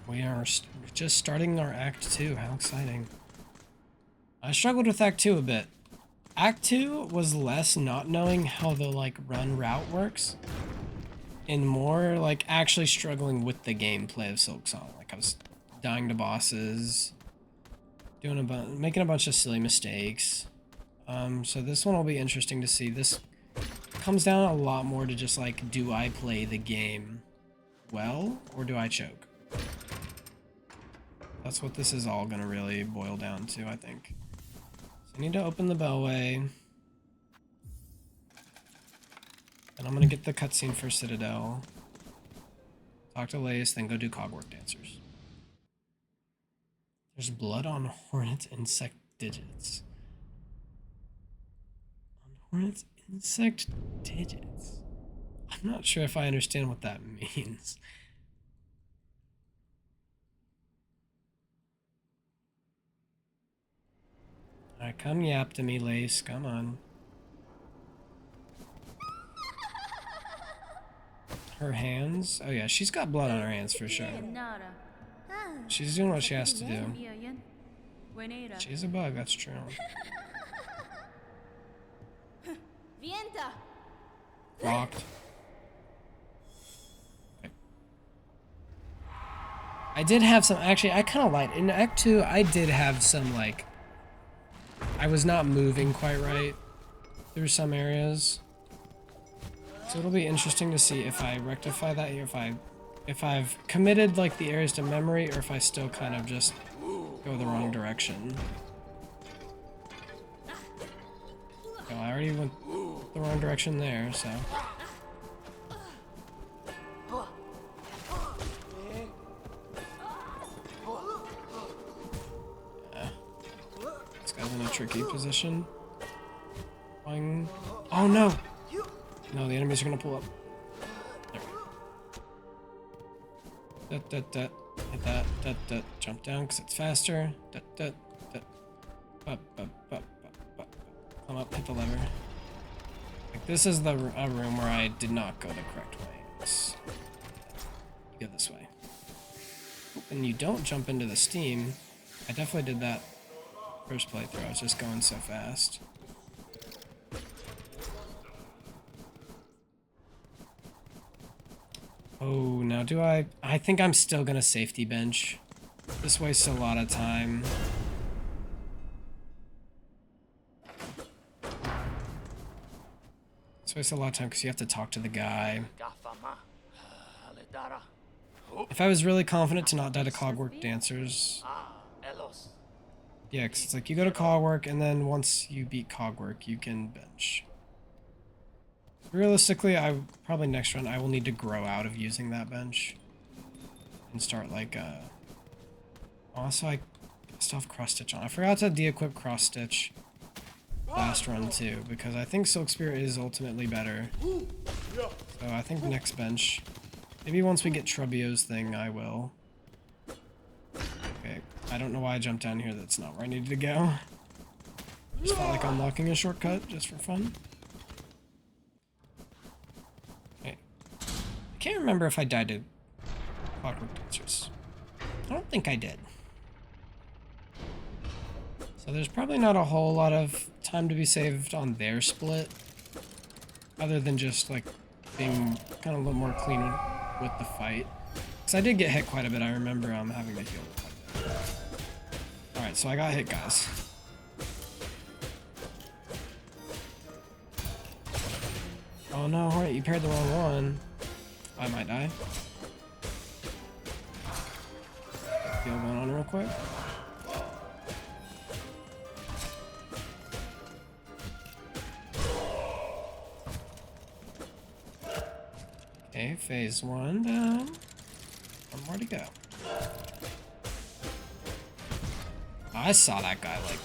We are just starting our Act 2. How exciting. I struggled with Act 2 a bit. Act 2 was less not knowing how the like run route works and more like actually struggling with the gameplay of Silksong. Like I was dying to bosses, making a bunch of silly mistakes. So this one will be interesting to see. This comes down a lot more to just like, do I play the game well or do I choke? That's what this is all gonna really boil down to, I think. So I need to open the bellway. And I'm gonna get the cutscene for Citadel. Talk to Lace, then go do Cogwork Dancers. There's blood on Hornet's insect digits. On Hornet's insect digits? I'm not sure if I understand what that means. Alright, come yap to me, Lace. Come on. Her hands? Oh yeah, she's got blood on her hands for sure. She's doing what she has to do. She's a bug, that's true. Locked. Okay. I did have some, actually, I kind of lied. In Act 2, I did have some, like, I was not moving quite right through some areas. So it'll be interesting to see if I rectify that here, if I've committed like the areas to memory or if I still kind of just go the wrong direction. Oh, I already went the wrong direction there, so. This guy's in a tricky position. Boing. Oh no! No, the enemies are gonna pull up. There. Hit that. Jump down because it's faster. Come up, hit the lever. Like this is a room where I did not go the correct way. You go this way. And you don't jump into the steam. I definitely did that first playthrough. I was just going so fast. Oh, now do I think I'm still gonna safety bench. This wastes a lot of time. This wastes a lot of time because you have to talk to the guy. If I was really confident to not die to Cogwork Dancers. Yeah, because it's like you go to Cogwork and then once you beat Cogwork, you can bench. Realistically, probably next run I will need to grow out of using that bench and start like Also, I still have cross stitch on. I forgot to de-equip cross stitch last run too, because I think Silk Spear is ultimately better. So I think next bench. Maybe once we get Trubbio's thing, I will. Okay, I don't know why I jumped down here. That's not where I needed to go. Just felt like unlocking a shortcut just for fun. Okay. I can't remember if I died to Clockwork Dancers. I don't think I did. So there's probably not a whole lot of time to be saved on their split. Other than just like being kind of a little more clean with the fight. Because I did get hit quite a bit. I remember having to heal quite a bit. Alright, so I got hit, guys. Oh no, alright, you paired the wrong one. I might die. Heal going on real quick. Okay, phase 1 down. One more to go. I saw that guy like...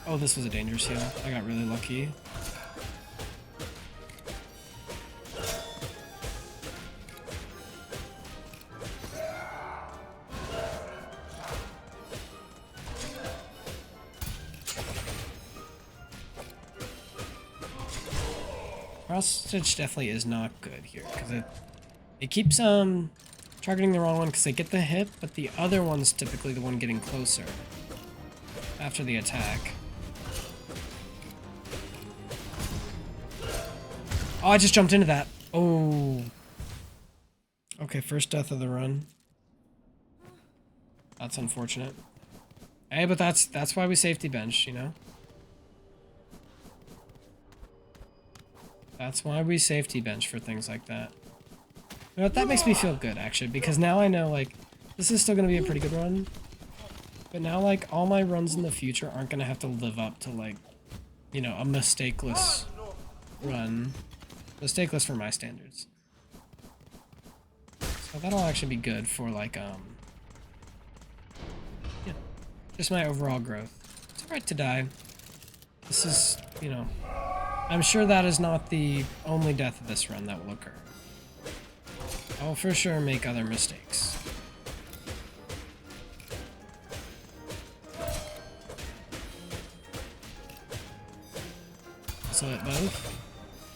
Oh, this was a dangerous heal. I got really lucky. Cross stitch definitely is not good here because it keeps targeting the wrong one because they get the hit, but the other one's typically the one getting closer after the attack. Oh, I just jumped into that. Oh. Okay, first death of the run. That's unfortunate. Hey, but that's why we safety bench, you know? That's why we safety bench for things like that. You know what, that makes me feel good, actually, because now I know, like, this is still going to be a pretty good run. But now, like, all my runs in the future aren't going to have to live up to, like, you know, a mistakeless run. Mistakeless for my standards. So that'll actually be good for, like, yeah, just my overall growth. It's alright to die. This is, you know... I'm sure that is not the only death of this run that will occur. I will for sure make other mistakes. So hit both?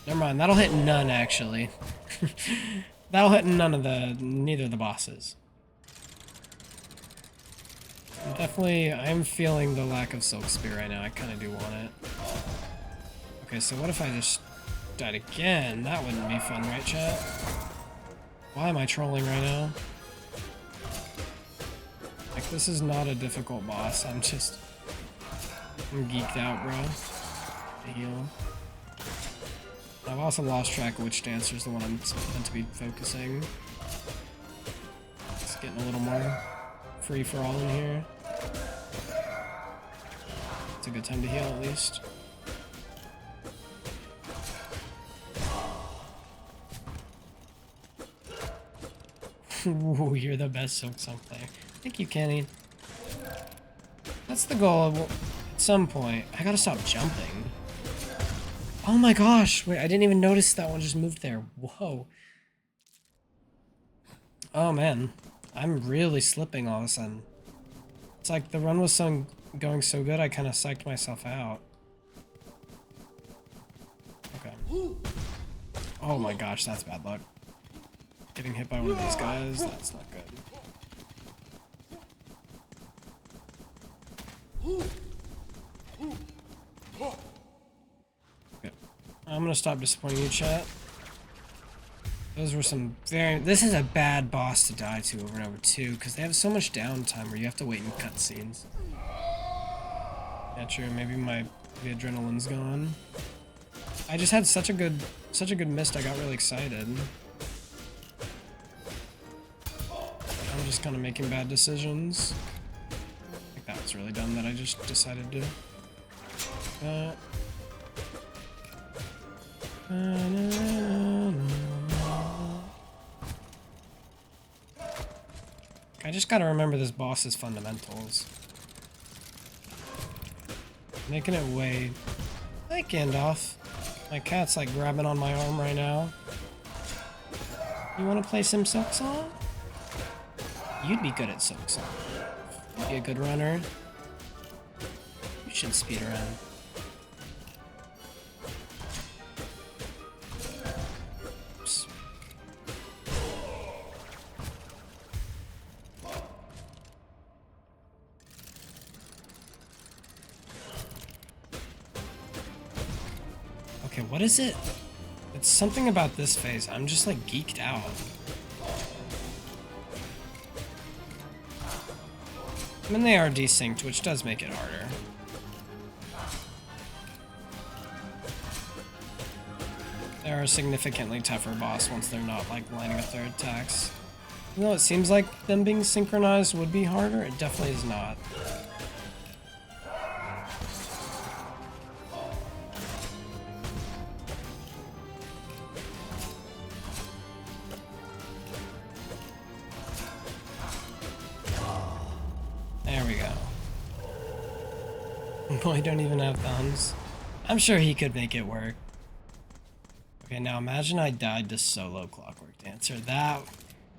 Never mind, that'll hit none actually. That'll hit neither of the bosses. Definitely, I'm feeling the lack of Silk Spear right now. I kind of do want it. Okay, so what if I just died again? That wouldn't be fun, right, chat? Why am I trolling right now? Like, this is not a difficult boss. I'm geeked out, bro. To heal. I've also lost track of which dancer is the one I'm meant to be focusing. It's getting a little more free-for-all in here. It's a good time to heal, at least. Ooh, you're the best Silksong player. Thank you, Kenny. That's the goal at some point. I gotta stop jumping. Oh my gosh! Wait, I didn't even notice that one just moved there. Whoa. Oh man. I'm really slipping all of a sudden. It's like the run was going so good, I kind of psyched myself out. Okay. Oh my gosh, that's bad luck. Getting hit by one of these guys, that's not good. Okay. I'm gonna stop disappointing you, chat. Those were some very... This is a bad boss to die to over and over, too, because they have so much downtime where you have to wait in cutscenes. Yeah, true. Maybe the adrenaline's gone. I just had such a good mist, I got really excited. I'm just kind of making bad decisions. I think that was really dumb that I just decided to... I just gotta remember this boss's fundamentals. Making it way... Hi, Gandalf. My cat's like grabbing on my arm right now. You wanna play some Silksong? You'd be good at Silksong. You'd be a good runner. You should speedrun. Oops. Okay, what is it? It's something about this phase. I'm just like geeked out. I mean, they are desynced, which does make it harder. They're a significantly tougher boss once they're not like lining up their attacks. Even though it seems like them being synchronized would be harder, it definitely is not. There we go. Boy, don't even have thumbs. I'm sure he could make it work. Okay, now imagine I died to solo Clockwork Dancer.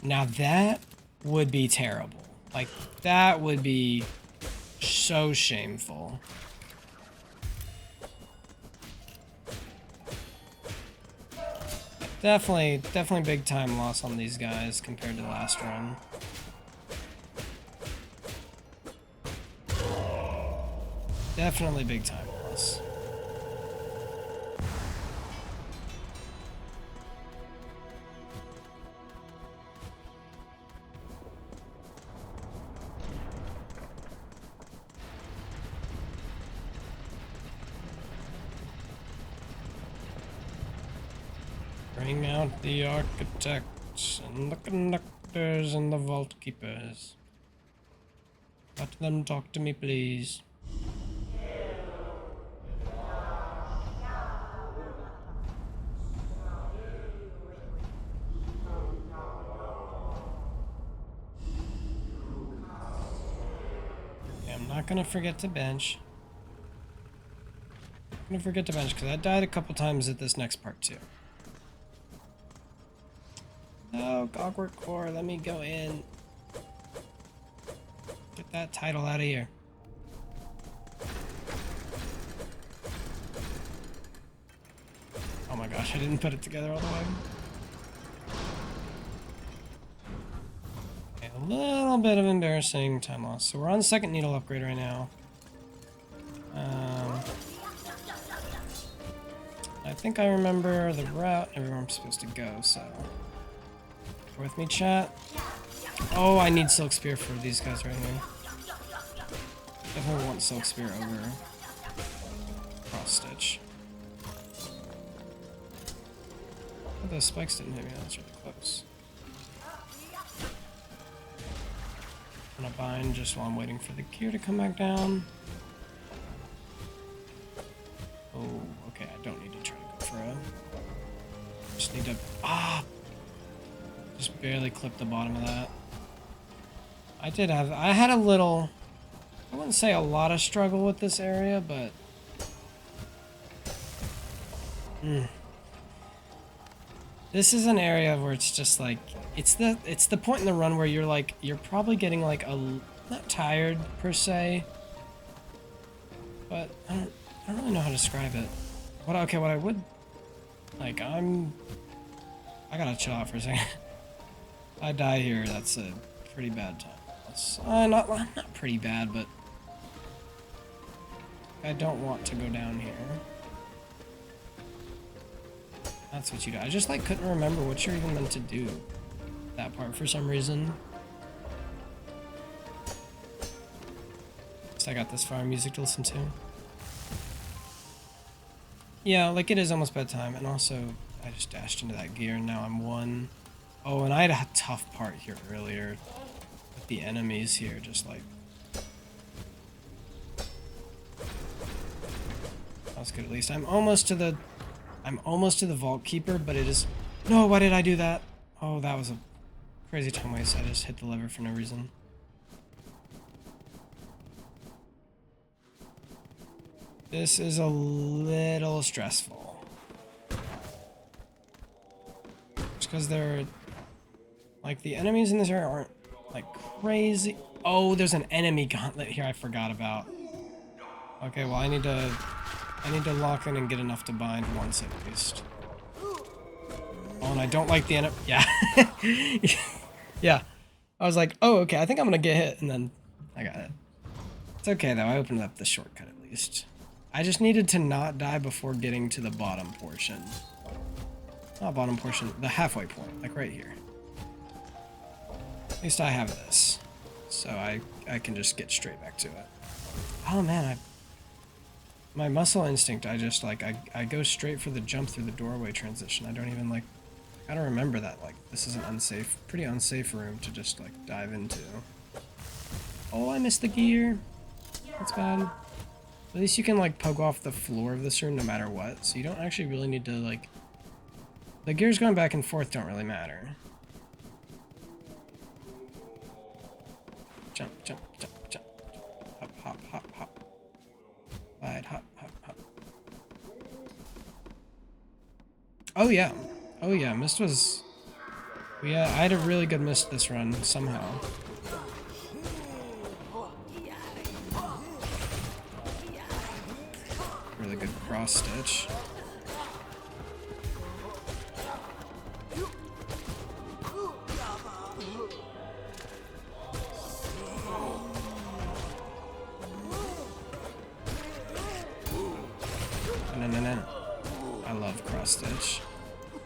Now that would be terrible. Like, that would be so shameful. Definitely big time loss on these guys compared to the last run. Definitely big time loss. Bring out the architects and the conductors and the vault keepers. Let them talk to me, please. Okay, I'm not gonna forget to bench. I'm gonna forget to bench because I died a couple times at this next part too. No, Clockwork Core, let me go in. Get that title out of here. Oh my gosh, I didn't put it together all the way. Okay, a little bit of embarrassing time loss. So we're on the second needle upgrade right now. I think I remember the route everywhere I'm supposed to go, so... With me, chat. Oh, I need Silk Spear for these guys right here. Definitely want Silk Spear over Cross Stitch. Oh, those spikes didn't hit me. That's really close. I'm gonna bind just while I'm waiting for the gear to come back down. Oh, okay. I don't need to try to go for a. Just need to. Just barely clipped the bottom of that. I had a little, I wouldn't say a lot of struggle with this area, but this is an area where it's just like, it's the point in the run where you're like, you're probably getting like not tired per se, but I don't really know how to describe it. What I would, like, I gotta chill out for a second. If I die here, that's a pretty bad time. Not pretty bad, but I don't want to go down here. That's what you do. I just like couldn't remember what you're even meant to do. That part for some reason. So I got this far music to listen to. Yeah, like it is almost bedtime, and also I just dashed into that gear and now I'm one. Oh, and I had a tough part here earlier with the enemies here, just like... That's good at least. I'm almost to the Vault Keeper, but it is... No, why did I do that? Oh, that was a crazy time waste. I just hit the lever for no reason. This is a little stressful. Just because they're... Like, the enemies in this area aren't, like, crazy. Oh, there's an enemy gauntlet here I forgot about. Okay, well, I need to lock in and get enough to bind once at least. Oh, and I don't like the enemy. Yeah. Yeah. I was like, oh, okay, I think I'm gonna get hit, and then I got it. It's okay, though. I opened up the shortcut at least. I just needed to not die before getting to the bottom portion. Not bottom portion, the halfway point, like right here. At least I have this. So I can just get straight back to it. Oh man, my muscle instinct, I just like, I go straight for the jump through the doorway transition. I don't even like, I gotta remember that, like, this is an unsafe, pretty unsafe room to just like dive into. Oh, I missed the gear. That's bad. At least you can like poke off the floor of this room no matter what, so you don't actually really need to like... The gears going back and forth don't really matter. Jump, jump, jump, jump. Hop, hop, hop, hop. Slide, hop, hop, hop. Oh yeah. Oh yeah, mist was... Yeah, I had a really good mist this run, somehow. Really good cross stitch. No. I love cross stitch.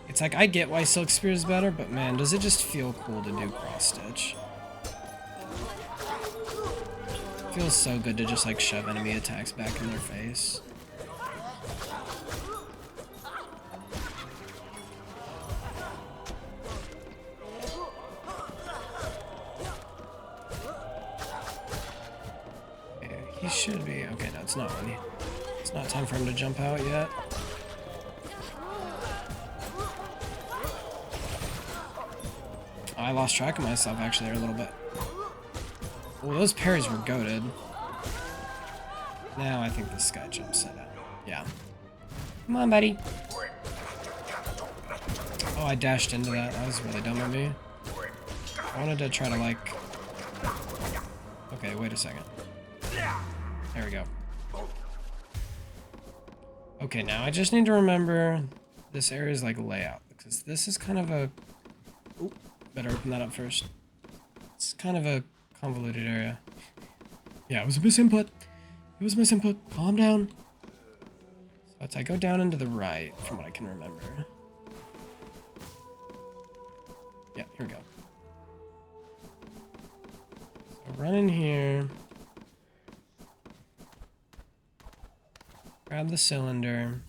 It's like, I get why Silk Spear is better, but man, does it just feel cool to do cross stitch. It feels so good to just like shove enemy attacks back in their face. Okay, he should be, okay, no, it's not ready. It's not time for him to jump out yet. I lost track of myself actually there a little bit. Well, those parries were goated. Now I think this guy jumps set out. Yeah. Come on, buddy. Oh, I dashed into that. That was really dumb of me. I wanted to try to like... Okay, wait a second. There we go. Okay, now I just need to remember this area's like layout, because this is kind of a... Ooh, better open that up first. It's kind of a convoluted area. Yeah, it was a misinput. It was a misinput. Calm down. So it's, I go down into the right, from what I can remember. Yeah, here we go. So run in here. Grab the cylinder.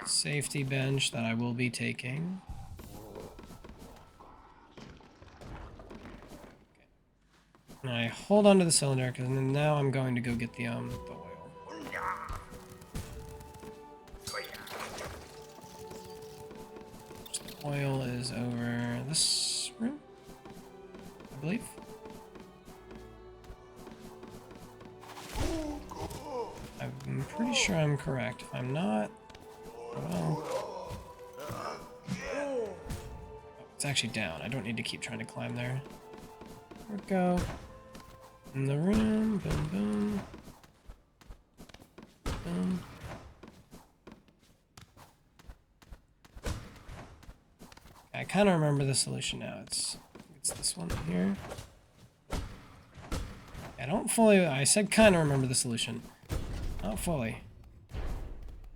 Safety bench that I will be taking. And I hold onto the cylinder because now I'm going to go get the oil. The oil is over this room, I believe. I'm pretty sure I'm correct. If I'm not, well, oh, it's actually down. I don't need to keep trying to climb there. There we go. In the room, boom, boom. Boom. I kind of remember the solution now. It's this one here. I don't fully, I said kind of remember the solution. Not fully.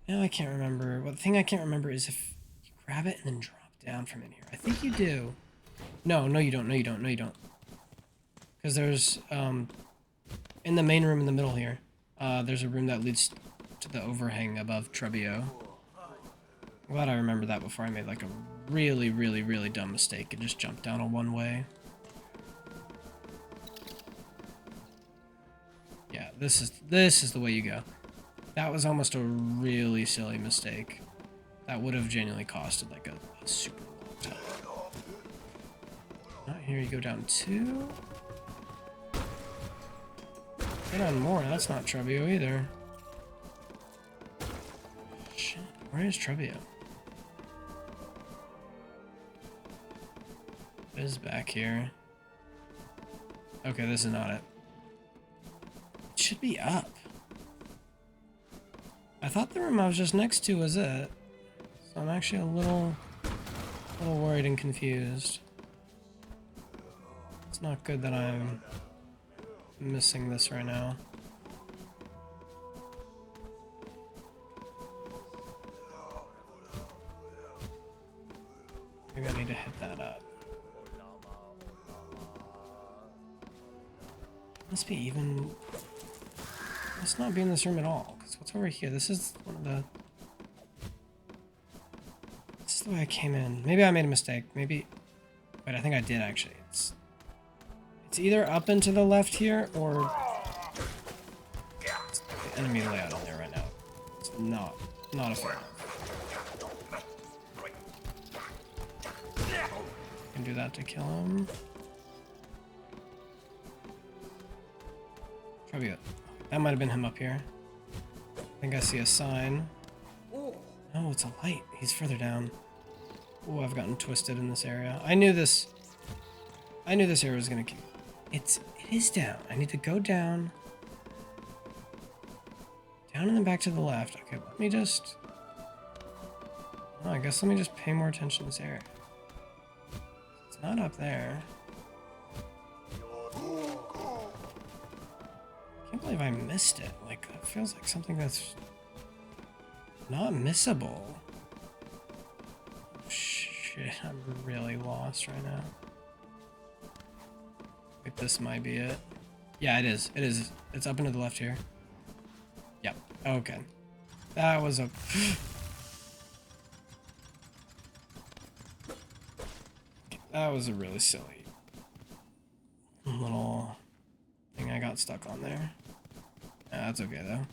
Now I can't remember. Well, the thing I can't remember is if you grab it and then drop down from in here. I think you do. No, you don't. No, you don't. No, you don't. Because there's, in the main room in the middle here, there's a room that leads to the overhang above Trebio. I'm glad I remembered that before I made like a really, really, really dumb mistake and just jumped down a one-way. Yeah, this is the way you go. That was almost a really silly mistake. That would have genuinely costed like a super long time. Not here, you go down 2. Get on more, that's not Trebio either. Shit, where is Trebio? It is back here. Okay, this is not it. It should be up. I thought the room I was just next to was it. So I'm actually a little worried and confused. It's not good that I'm missing this right now. Maybe I need to hit that up. Must be even. Let's not be in this room at all. Because what's over here? This is one of the. This is the way I came in. Maybe I made a mistake. Maybe. Wait, I think I did actually. It's either up and to the left here or. It's the enemy layout on there right now. It's not a fan. Can do that to kill him. Probably that might have been him up here. I think I see a sign. Oh, it's a light. He's further down. Oh, I've gotten twisted in this area. I knew this area was gonna keep. It is down. I need to go down. Down and then back to the left. Okay, let me just. Oh, I guess let me just pay more attention to this area. It's not up there. I can't believe I missed it. Like, it feels like something that's not missable. Oh, shit, I'm really lost right now. Like, this might be it. Yeah, it is. It is. It's up and to the left here. Yep. Okay. That was a... That was a really silly little thing I got stuck on there. That's okay though.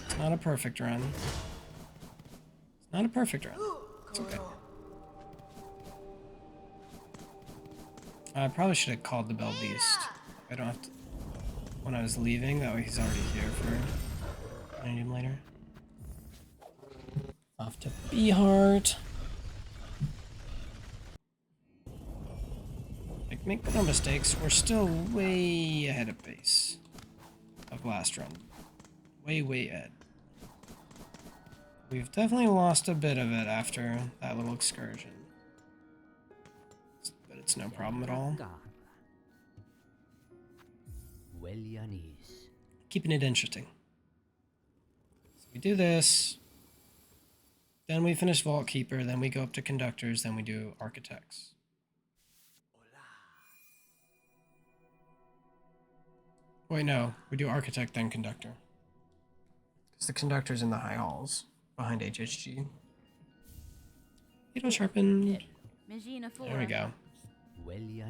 It's not a perfect run. It's not a perfect run. It's okay. I probably should have called the Bell Beast. I don't have to. When I was leaving, that way he's already here for. I need him later. Off to Beehart. Make no mistakes, we're still way ahead of pace of last run. Way ahead. We've definitely lost a bit of it after that little excursion. But it's no problem at all. Keeping it interesting. So we do this. Then we finish Vault Keeper, then we go up to Conductors, then we do Architects. Wait, no. We do Architect, then Conductor. Because the Conductor's in the high halls, behind HHG. Needle sharpened. There we go.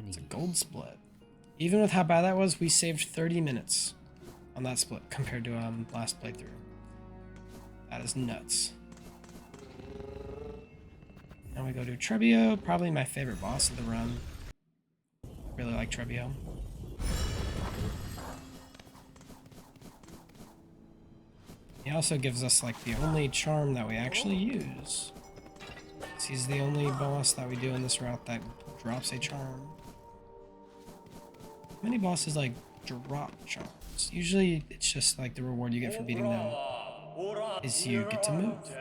It's a gold split. Even with how bad that was, we saved 30 minutes on that split compared to last playthrough. That is nuts. Now we go to Trebio, probably my favorite boss of the run. Really like Trebio. He also gives us like the only charm that we actually use. He's the only boss that we do in this route that drops a charm. Many bosses like drop charms. Usually it's just like the reward you get for beating them is you get to move.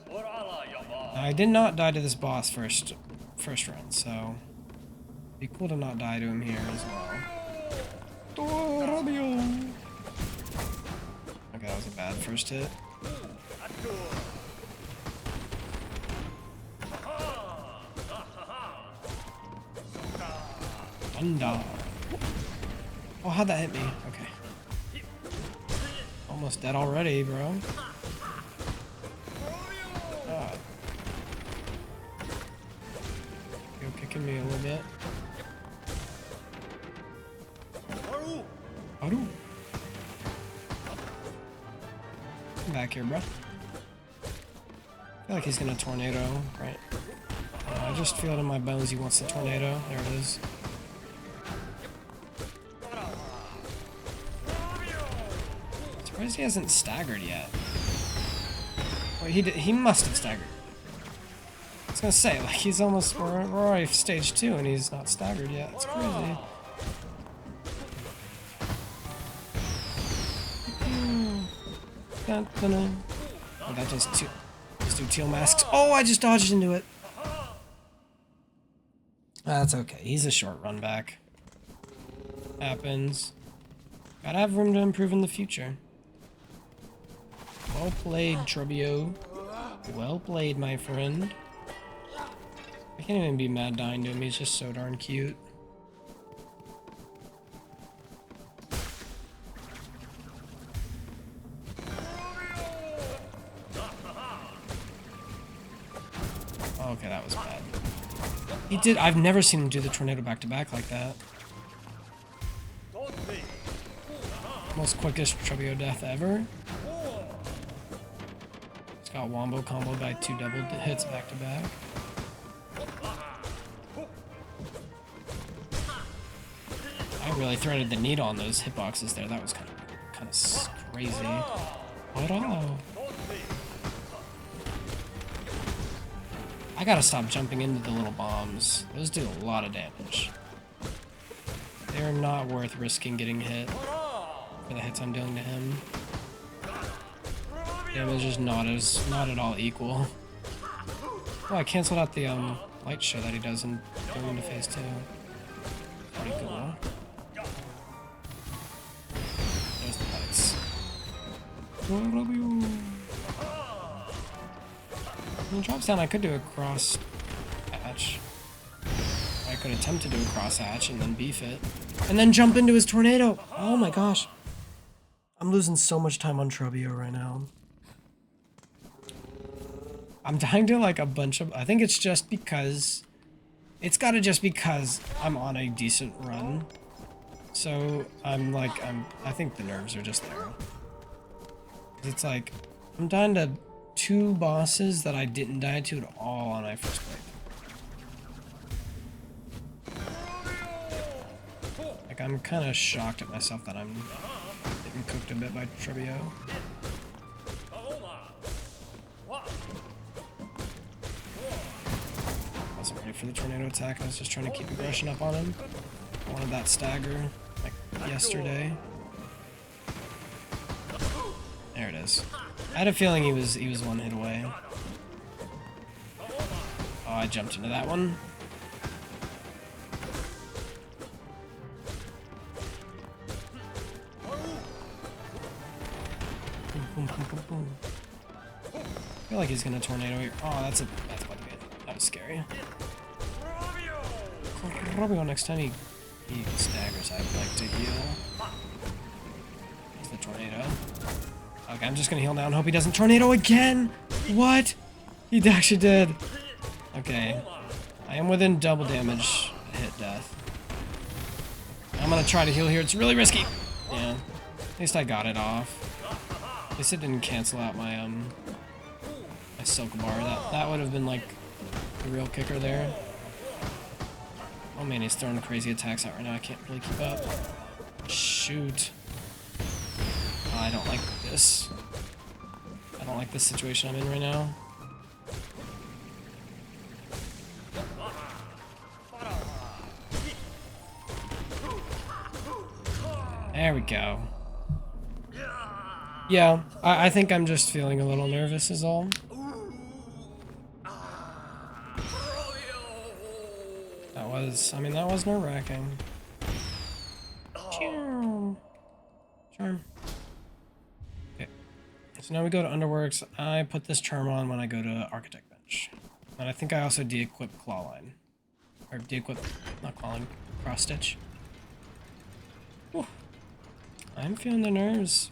Now, I did not die to this boss first run, so it'd be cool to not die to him here as well. Okay, that was a bad first hit. Thunder. Oh, how'd that hit me? Okay. Almost dead already, bro. God. Go kicking me a little bit. Come back here, bro. I feel like he's gonna tornado, right? I just feel it in my bones he wants the tornado. There it is. Surprised he hasn't staggered yet. Wait, he must have staggered. I was gonna say, like, he's almost, we're already stage 2 and he's not staggered yet. It's crazy. Oh, that does two. Let's do teal masks. Oh, I just dodged into it. That's okay. He's a short run back. Happens. Gotta have room to improve in the future. Well played, Trebio. Well played, my friend. I can't even be mad dying to him. He's just so darn cute. Okay, that was bad. He did. I've never seen him do the tornado back to back like that. Most quickest Trebio death ever. He's got wombo comboed by 2 double hits back to back. I really threaded the needle on those hitboxes there. That was kind of crazy. What all? I gotta stop jumping into the little bombs. Those do a lot of damage. They're not worth risking getting hit for the hits I'm dealing to him. Damage is not at all equal. Oh, I canceled out the light show that he does in going into phase 2. Pretty cool. There's the lights. When he drops down, I could do a cross hatch. I could attempt to do a cross hatch and then beef it. And then jump into his tornado! Oh my gosh. I'm losing so much time on Trebio right now. I'm dying to like a bunch of... I think it's just because... It's gotta just because I'm on a decent run. So I think the nerves are just there. It's like, I'm dying to 2 bosses that I didn't die to at all on my first playthrough. Like, I'm kind of shocked at myself that I'm getting cooked a bit by Trebio. Wasn't ready for the tornado attack. I was just trying to keep aggression up on him. I wanted that stagger, like yesterday. There it is. I had a feeling he was 1 hit away. Oh, I jumped into that one. Boom, boom, boom, boom, boom. I feel like he's gonna tornado here. Oh, that's about to be it. That was scary. Robio, next time he staggers, I'd like to heal. There's the tornado. Okay, I'm just gonna heal now and hope he doesn't tornado again! What? He actually did. Okay. I am within double damage hit death. I'm gonna try to heal here. It's really risky. Yeah. At least I got it off. At least it didn't cancel out my my silk bar. That would have been like the real kicker there. Oh man, he's throwing crazy attacks out right now. I can't really keep up. Shoot. Oh, I don't like this. I don't like this situation I'm in right now. There we go. Yeah, I think I'm just feeling a little nervous is all. That was nerve-wracking. Charm. Okay. So now we go to Underworks. I put this charm on when I go to Architect Bench. And I think I also de-equip Clawline. Or de-equip, not Clawline, Cross Stitch. Whew. I'm feeling the nerves.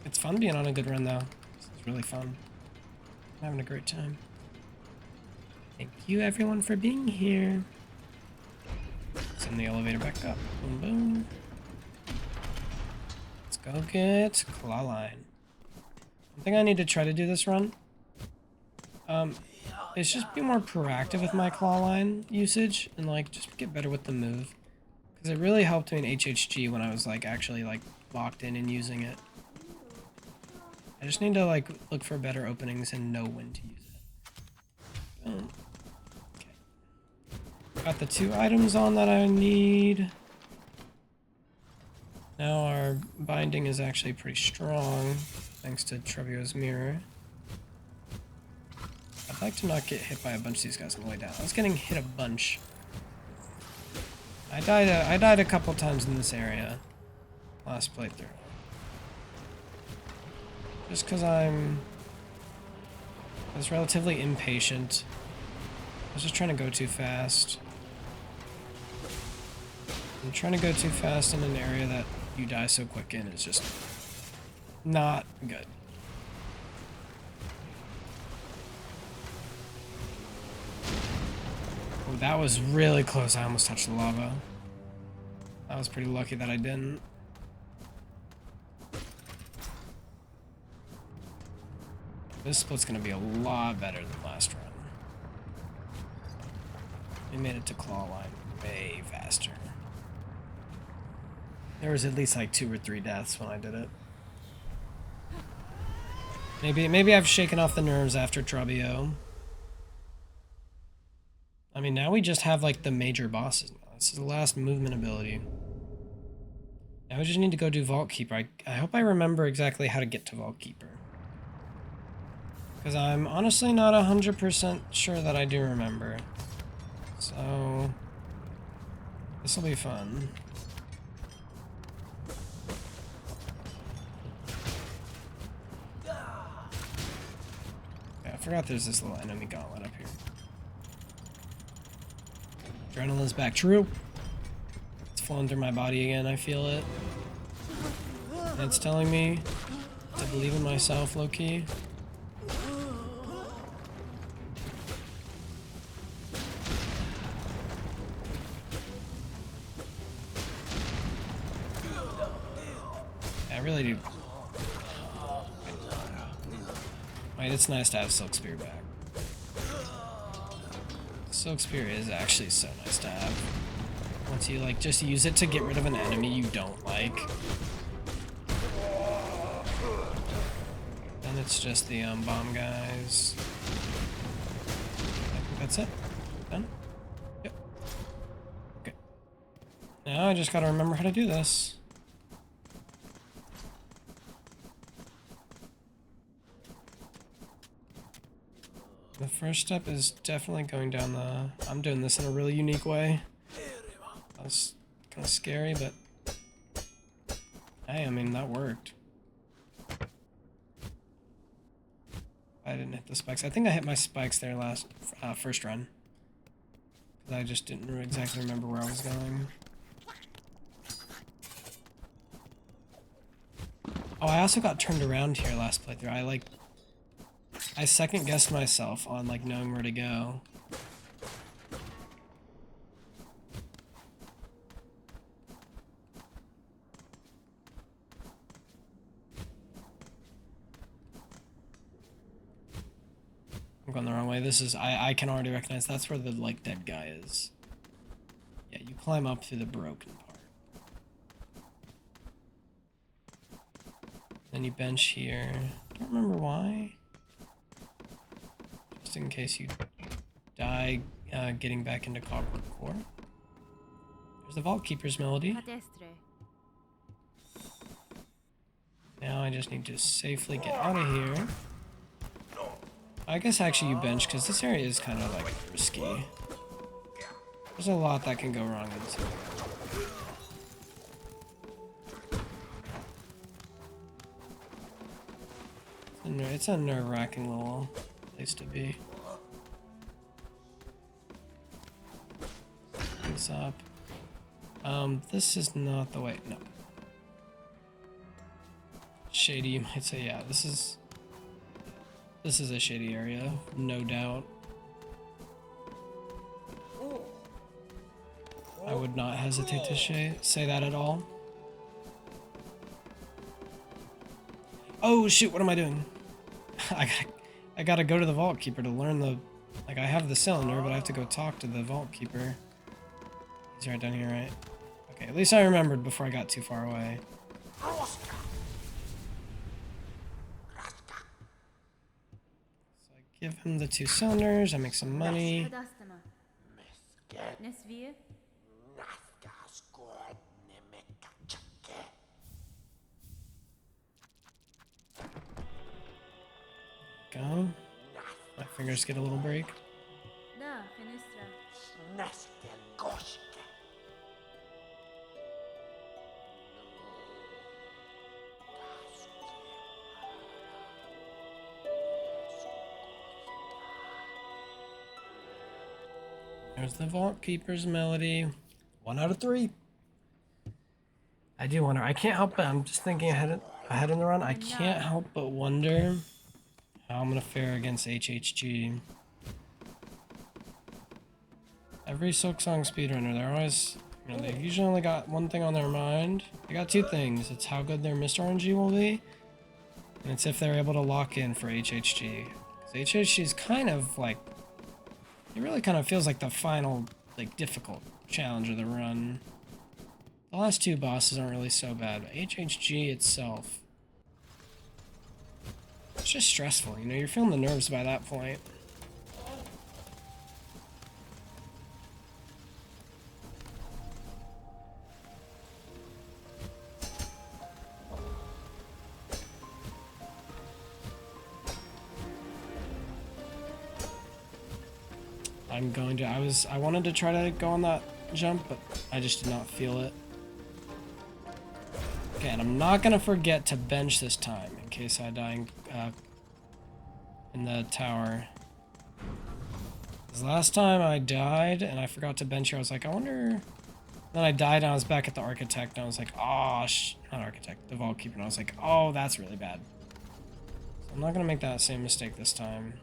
It's fun being on a good run though. It's really fun. I'm having a great time. Thank you everyone for being here. Send the elevator back up. Boom, boom. Let's go get Clawline. I think I need to try to do this run. is just be more proactive with my claw line usage and like just get better with the move. Because it really helped me in HHG when I was like actually like locked in and using it. I just need to like look for better openings and know when to use it. Boom. Okay. Got the 2 items on that I need. Now our binding is actually pretty strong, thanks to Trebio's mirror. I'd like to not get hit by a bunch of these guys on the way down. I was getting hit a bunch. I died a couple times in this area last playthrough. Just because I was relatively impatient. I was just trying to go too fast. I'm trying to go too fast in an area that you die so quick in is just not good. Oh, that was really close. I almost touched the lava. I was pretty lucky that I didn't. This split's gonna be a lot better than last run. We made it to claw line way faster. There was at least like 2 or 3 deaths when I did it. Maybe I've shaken off the nerves after Trebio. I mean, now we just have like the major bosses now. This is the last movement ability. Now we just need to go do Vault Keeper. I hope I remember exactly how to get to Vault Keeper. Because I'm honestly not 100% sure that I do remember. So this will be fun. I forgot there's this little enemy gauntlet up here. Adrenaline's back. True. It's flowing through my body again. I feel it. And it's telling me to believe in myself, low-key. I really do. Wait, it's nice to have Silk Spear back. Silk Spear is actually so nice to have. Once you like just use it to get rid of an enemy you don't like. And it's just the bomb guys. I think that's it. Done? Yep. Okay. Now I just gotta remember how to do this. The first step is definitely going down the... I'm doing this in a really unique way. That's kind of scary, but... Hey, I mean, that worked. I didn't hit the spikes. I think I hit my spikes there first run. Because I just didn't exactly remember where I was going. Oh, I also got turned around here last playthrough. I second guessed myself on like knowing where to go. I'm going the wrong way. This is I can already recognize that's where the like dead guy is. Yeah, you climb up through the broken part. Then you bench here. Don't remember why. Just in case you die getting back into Copper Core. There's the Vault Keeper's melody. Now I just need to safely get out of here. I guess actually you bench, because this area is kind of like risky. There's a lot that can go wrong in this area. It's a nerve-wracking little place to be. Things up. This is not the way. No. Shady, you might say. Yeah, this is a shady area, no doubt. I would not hesitate to say that at all. Oh shoot, what am I doing? I gotta go to the Vault Keeper to learn the Like, I have the cylinder, but I have to go talk to the vault keeper. He's right down here, right? Okay, at least I remembered before I got too far away. So I give him the 2 cylinders, I make some money. Go. My fingers get a little break. There's the vault keeper's melody. 1 out of 3. I do wonder. I can't help but I'm just thinking ahead in the run. I can't help but wonder how I'm gonna fare against HHG. Every Silksong speedrunner, they're always, you know, they've usually only got one thing on their mind. They got 2 things. It's how good their Mr. RNG will be, and it's if they're able to lock in for HHG. Because HHG is kind of like, it really kind of feels like the final, like, difficult challenge of the run. The last 2 bosses aren't really so bad, but HHG itself, it's just stressful, you know, you're feeling the nerves by that point. I'm going to, I wanted to try to go on that jump, but I just did not feel it. Okay, and I'm not gonna forget to bench this time in case I die in the tower. Because last time I died and I forgot to bench here, I was like, I wonder. Then I died and I was back at the architect and I was like, oh, not architect, the vault keeper, and I was like, oh, that's really bad. So I'm not gonna make that same mistake this time.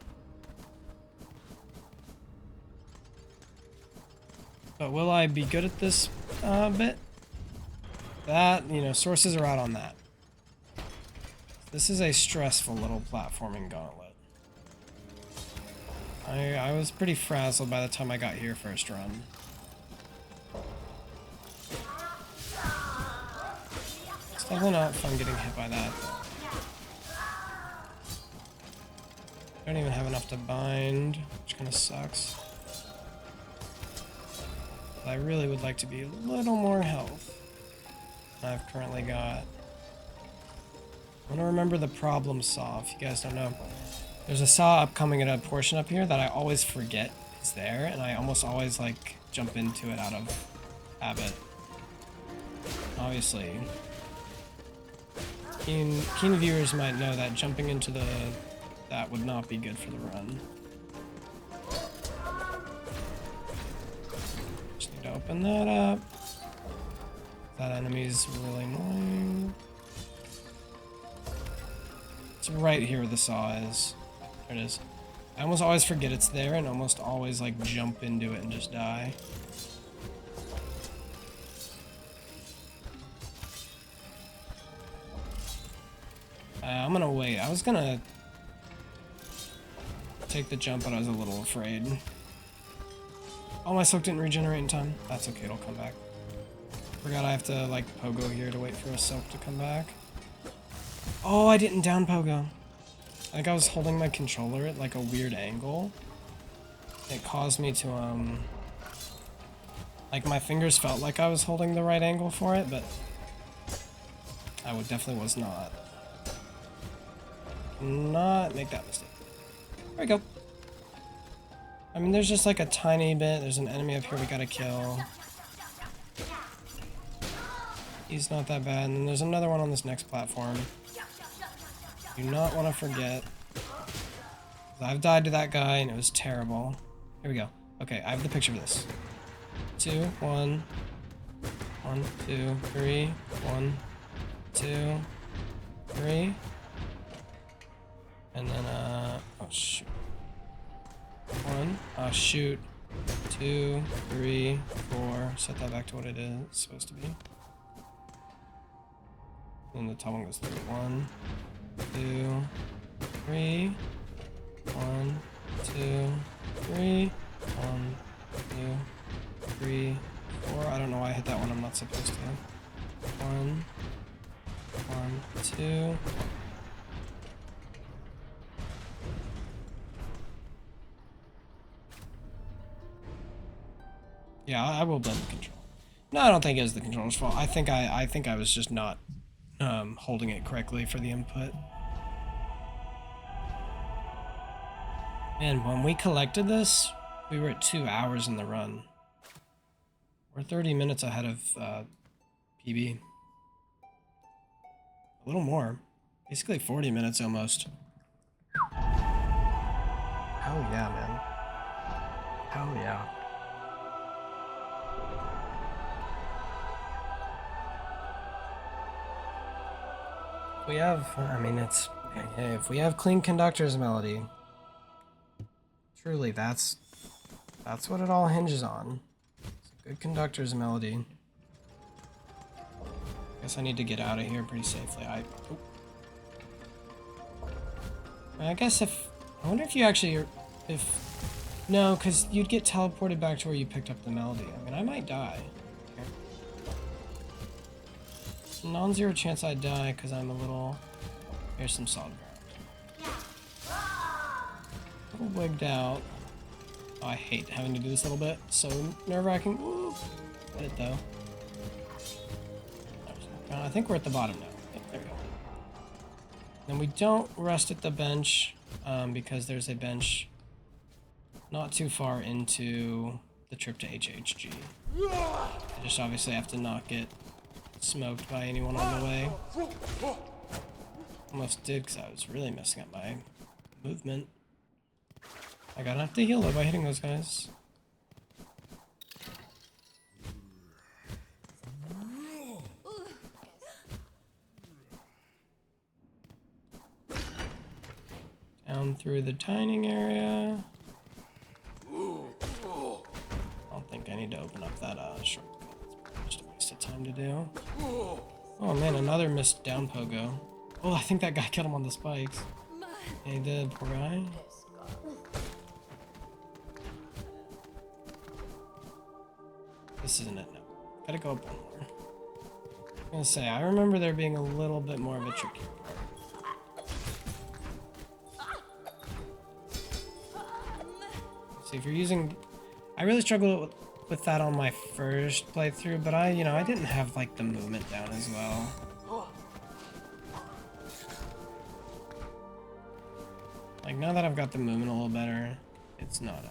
But will I be good at this bit? That, you know, sources are out on that. This is a stressful little platforming gauntlet. I was pretty frazzled by the time I got here first run. It's definitely not fun getting hit by that. I don't even have enough to bind, which kind of sucks. But I really would like to be a little more health than I've currently got. I want to remember the problem saw, if you guys don't know. There's a saw upcoming at a portion up here that I always forget is there, and I almost always, like, jump into it out of habit. Obviously, keen viewers might know that jumping into that would not be good for the run. Just need to open that up. That enemy's really annoying. It's right here where the saw is. There it is. I almost always forget it's there and almost always, like, jump into it and just die. I'm gonna wait. I was gonna take the jump, but I was a little afraid. Oh, my soak didn't regenerate in time. That's okay, it'll come back. Forgot I have to, like, pogo here to wait for a soak to come back. Oh, I didn't down pogo. I think I was holding my controller at, like, a weird angle. It caused me to, like, my fingers felt like I was holding the right angle for it, but I definitely was not. Not make that mistake. There we go. I mean, there's just, like, a tiny bit. There's an enemy up here we gotta kill. He's not that bad. And then there's another one on this next platform. Do not want to forget. I've died to that guy and it was terrible. Here we go. Okay, I have the picture of this. 2, 1. 1, 2, 3. 1, 2, 3. And then, oh shoot. 1, oh shoot. 2, 3, 4. Set that back to what it is supposed to be. And the top one goes through. 1, 2, 3. 1, 2, Yeah, I will blame the control. No, I don't think it was the controller's fault. I think I was just not holding it correctly for the input. And when we collected this, we were at 2 hours in the run. We're 30 minutes ahead of PB. A little more. Basically 40 minutes almost. Hell yeah, man. Hell yeah. We have, I mean, it's, if we have clean conductor's melody, truly that's what it all hinges on. It's a good conductor's melody. Guess I need to get out of here pretty safely. I guess I wonder if you actually, no, because you'd get teleported back to where you picked up the melody. I mean, I might die. Non-zero chance I die because I'm a little, here's some solid ground. A little wigged out. Oh, I hate having to do this a little bit. So nerve-wracking. Woo! Get it though. I think we're at the bottom now. Yep, there we go. And we don't rest at the bench because there's a bench not too far into the trip to HHG. I just obviously have to not get smoked by anyone on the way. Almost did because I was really messing up my movement. I got enough to heal though by hitting those guys. Down through the tining area. I don't think I need to open up that shortcut. It's just a waste of time to do. Oh man, another missed down pogo. Oh, I think that guy killed him on the spikes. Yeah, he did, poor guy. This isn't it, no. Gotta go up one more. I'm gonna say, I remember there being a little bit more of a tricky part. See, if you're using... I really struggled with that on my first playthrough, but I didn't have, like, the movement down as well. Like, now that I've got the movement a little better, it's not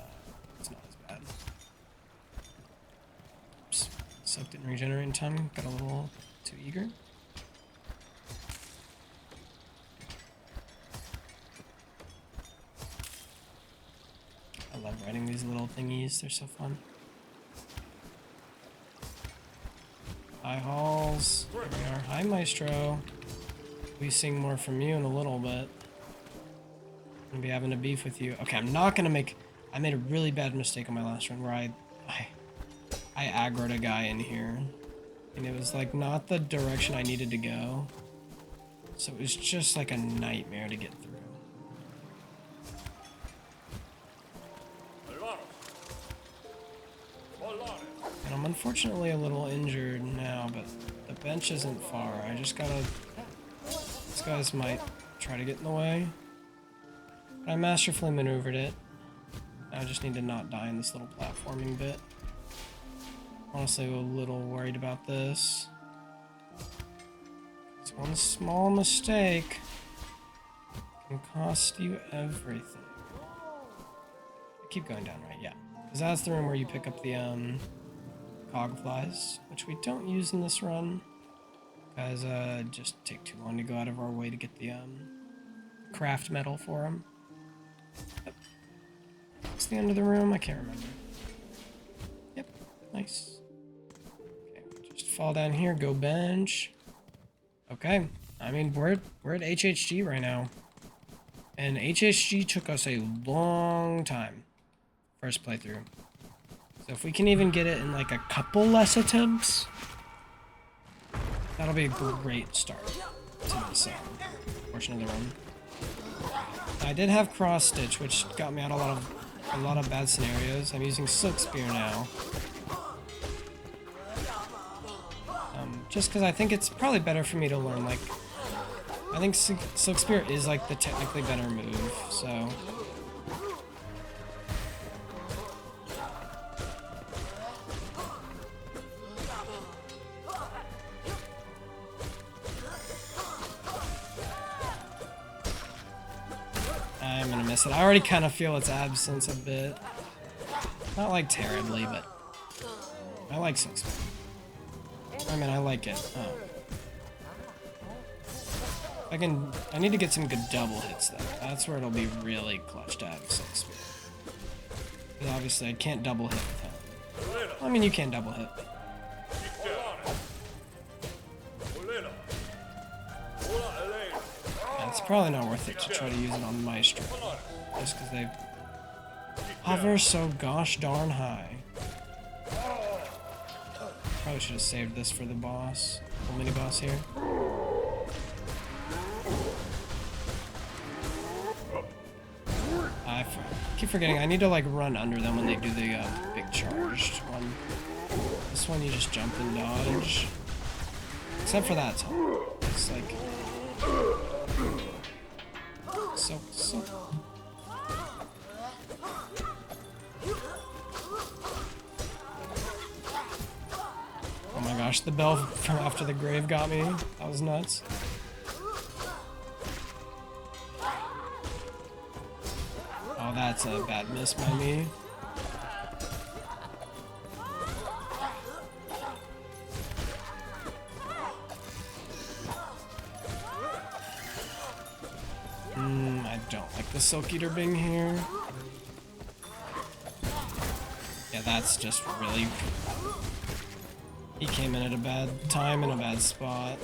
as bad. Oops. Soaked it in regenerating time, got a little too eager. I love writing these little thingies, they're so fun. Hi, Halls. Here we are. Hi, Maestro. We sing more from you in a little bit. I'm gonna be having a beef with you. Okay, I'm not gonna make... I made a really bad mistake on my last run where I aggroed a guy in here. And it was like not the direction I needed to go. So it was just like a nightmare to get through. And I'm unfortunately a little injured now, but the bench isn't far. I just gotta... These guys might try to get in the way. But I masterfully maneuvered it. I just need to not die in this little platforming bit. Honestly, a little worried about this. It's one small mistake can cost you everything. Keep going down, right? Yeah. Because that's the room where you pick up the cog flies, which we don't use in this run. Because just take too long to go out of our way to get the craft metal for them. Yep. What's the end of the room? I can't remember. Yep. Nice. Okay, just fall down here, go bench. Okay. I mean, we're at HHG right now. And HHG took us a long time. First playthrough. So if we can even get it in like a couple less attempts, that'll be a great start to this portion of the run. I did have cross stitch, which got me out a lot of bad scenarios. I'm using Silk Spear now. Just because I think it's probably better for me to learn, like... I think Silk Spear is, like, the technically better move, so... I'm gonna miss it. I already kind of feel its absence a bit. Not like terribly, but I like Silksong. I mean, I like it. I need to get some good double hits though. That's where it'll be really clutch to have Silksong. Because obviously I can't double hit with him. I mean, you can double hit. Yeah, it's probably not worth it to try to use it on Maestro. Just because they hover so gosh darn high. Probably should have saved this for the boss. The mini boss here. I keep forgetting. I need to like run under them when they do the big charged one. This one you just jump and dodge. Except for that time. It's like so. Oh my gosh, the bell from after the grave got me. That was nuts. Oh, that's a bad miss by me. I don't like the Silk Eater being here. Yeah, that's just really... He came in at a bad time in a bad spot.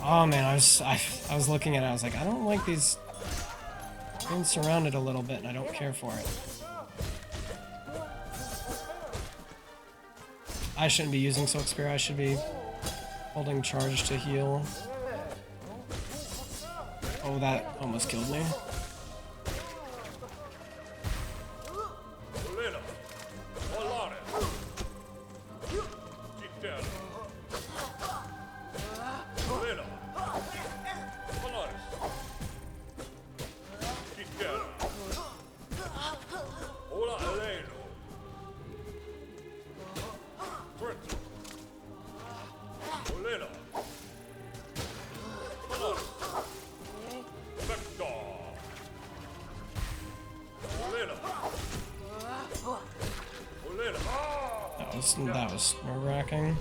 Oh man, I was looking at it, I was like, I don't like these being surrounded a little bit and I don't care for it. I shouldn't be using Silk Spear, I should be holding charge to heal. Oh, that almost killed me. That was nerve-wracking.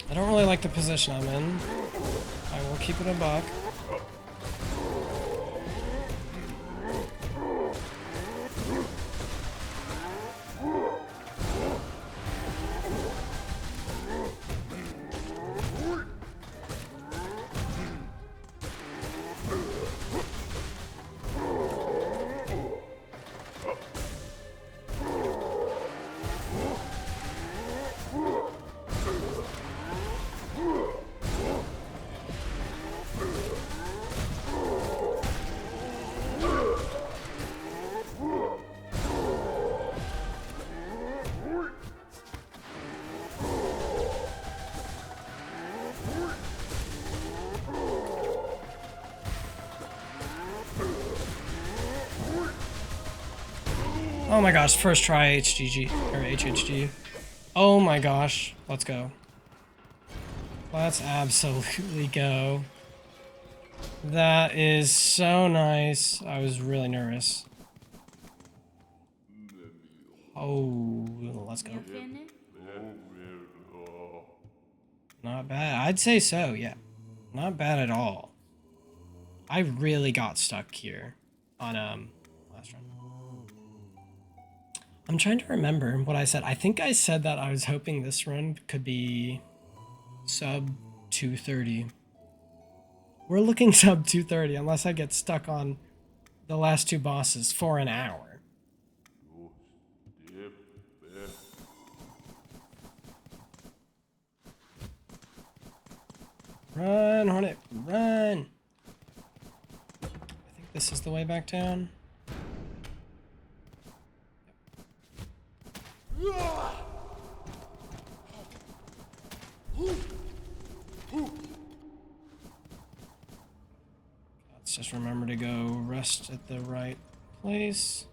I don't really like the position I'm in. I will keep it a buck. Oh my gosh, first try HGG, or HHG. Oh my gosh, let's go. Let's absolutely go. That is so nice. I was really nervous. Oh, let's go. Not bad. I'd say so, yeah. Not bad at all. I really got stuck here on last run. I'm trying to remember what I said. I think I said that I was hoping this run could be sub 230. We're looking sub 230 unless I get stuck on the last two bosses for an hour. Run, Hornet, run! I think this is the way back down. Let's just remember to go rest at the right place.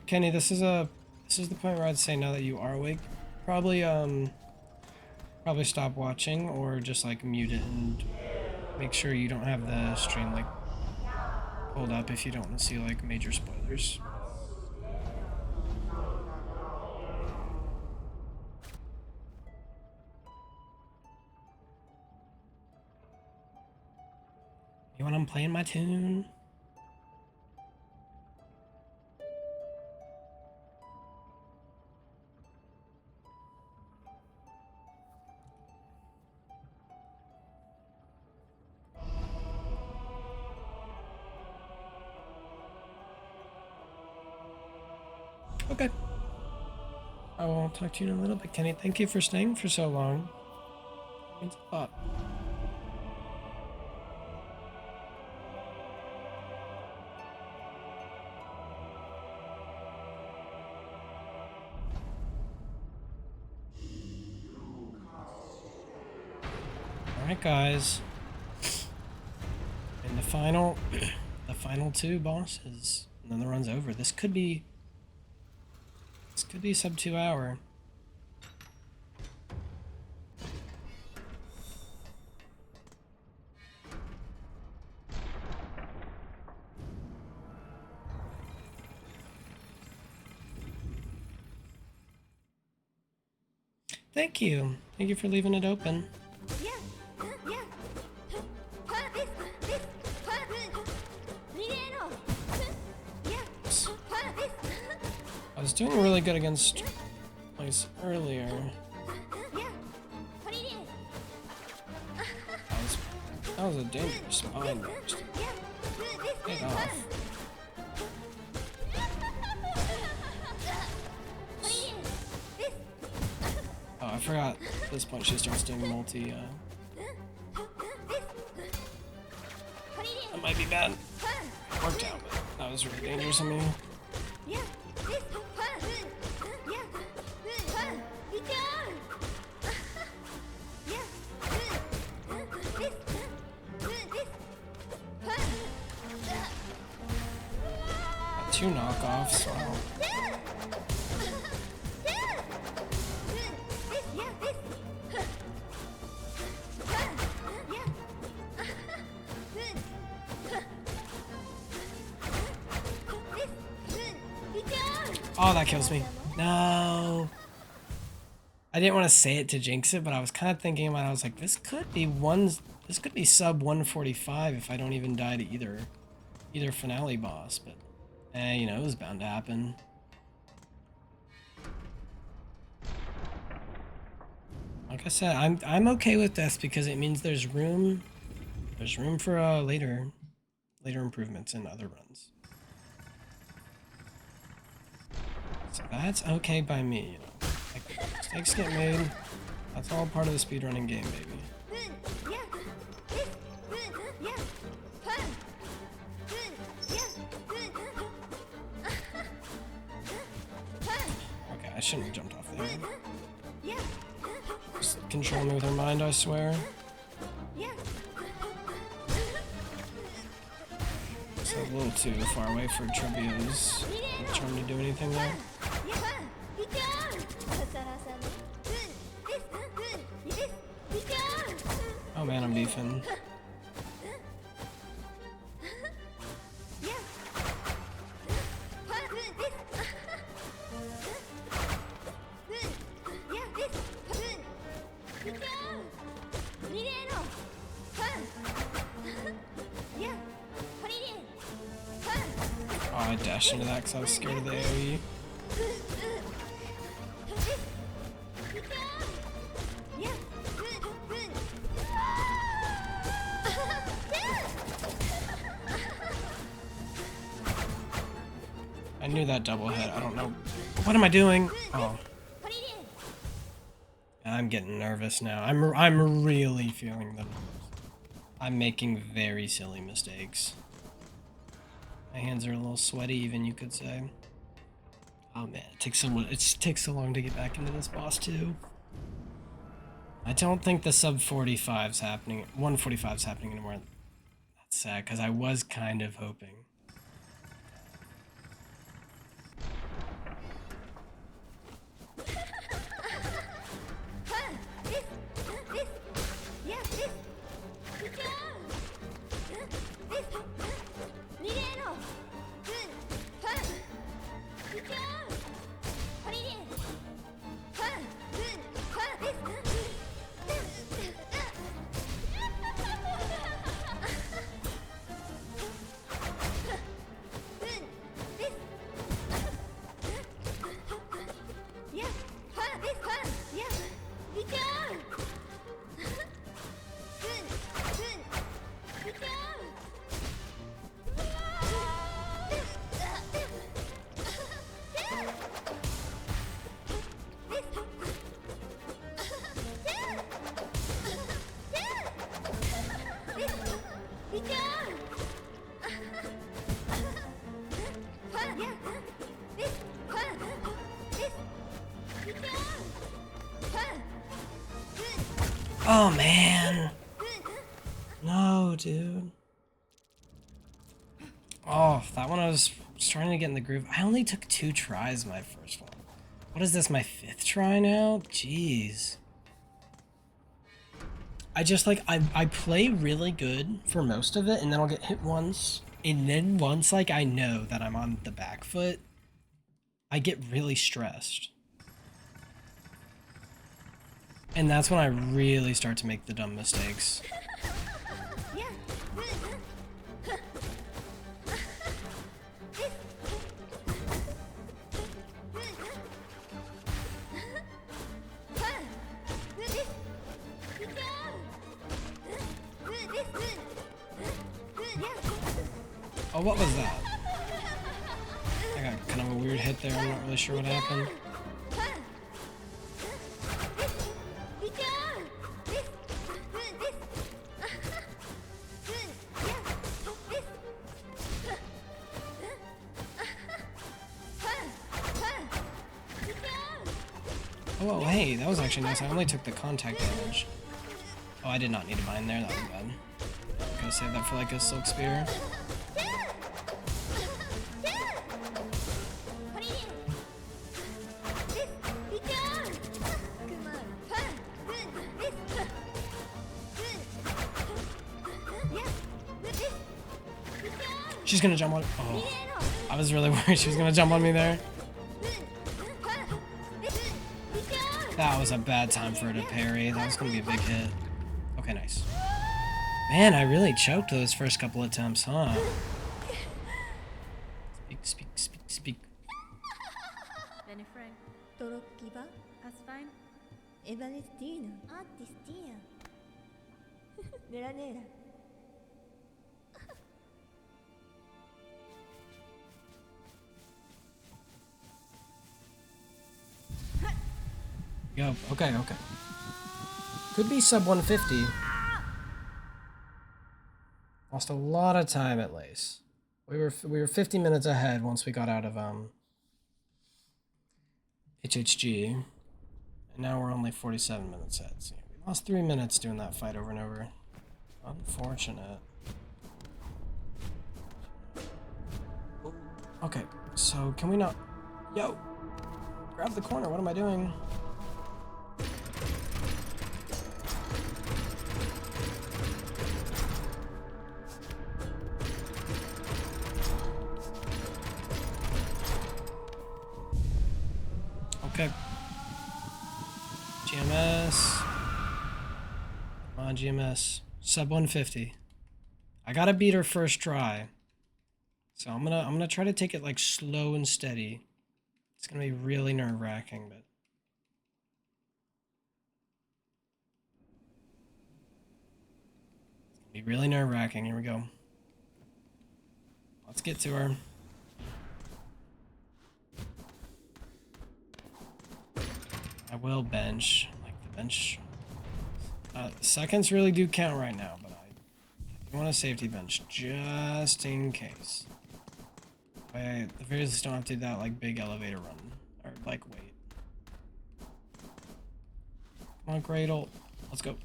Kenny, this is the point where I'd say now that you are awake, probably stop watching or just like mute it and make sure you don't have the stream like pulled up if you don't want to see like major spoilers. You want I'm playing my tune? Okay. I will talk to you in a little bit, Kenny. Thank you for staying for so long. It means a lot. Alright guys. And the final two bosses. And then the run's over. This could be sub 2 hour. Thank you. Thank you for leaving it open. I was doing really good against place earlier. That was a dangerous spine burst. Get off. Oh, I forgot. At this point, she starts doing multi. That might be bad. Worked out, but that was really dangerous on me. Two knockoffs. Wow. Oh, that kills me. No. I didn't want to say it to jinx it, but I was kind of thinking about it. I was like, this could be sub 145 if I don't even die to either finale boss, but you know, it was bound to happen. Like I said, I'm okay with this because it means there's room for later improvements in other runs. So that's okay by me, you know. Like, mistakes get made. That's all part of the speedrunning game, baby. Okay, I shouldn't have jumped off there. Just control me with her mind, I swear. It's a little too far away for Trebio's charm to do anything there. Oh man, I'm beefing. Oh, I dashed into that because I was scared of the AoE. I knew that double hit. I don't know. What am I doing? Oh. I'm getting nervous now. I'm really feeling the nerves. I'm making very silly mistakes. My hands are a little sweaty, even, you could say. Oh man, it takes so long to get back into this boss too. I don't think the sub 45's happening. 145's happening anymore. That's sad because I was kind of hoping. Oh man. No, dude. Oh, that one I was trying to get in the groove. I only took 2 tries my first one. What is this, my 5th try now? Jeez. I just like, I play really good for most of it, and then I'll get hit once. And then once like I know that I'm on the back foot, I get really stressed. And that's when I really start to make the dumb mistakes. Oh, what was that? I got kind of a weird hit there. I'm not really sure what happened. Oh, hey, that was actually nice. I only took the contact damage. Oh, I did not need a mine there. That was bad. Gotta save that for like a silk spear. She's gonna jump on. Oh, I was really worried she was gonna jump on me there. That was a bad time for her to parry. That was gonna be a big hit. Okay, nice. Man, I really choked those first couple attempts, huh? Speak. Go. Okay. Could be sub 150. Lost a lot of time at Lace. We were 50 minutes ahead once we got out of HHG, and now we're only 47 minutes ahead. So we lost 3 minutes doing that fight over and over. Unfortunate. Okay, so can we not? Yo, grab the corner. What am I doing? Okay. GMS. Come on, GMS. Sub 150. I gotta beat her first try. So I'm gonna try to take it like slow and steady. It's gonna be really nerve-wracking, but it's gonna be really nerve-wracking. Here we go. Let's get to her. I will bench. Like the bench. Seconds really do count right now, but I want a safety bench just in case. I at the very least don't have to do that like big elevator run or like wait. Come on, Cradle. Let's go.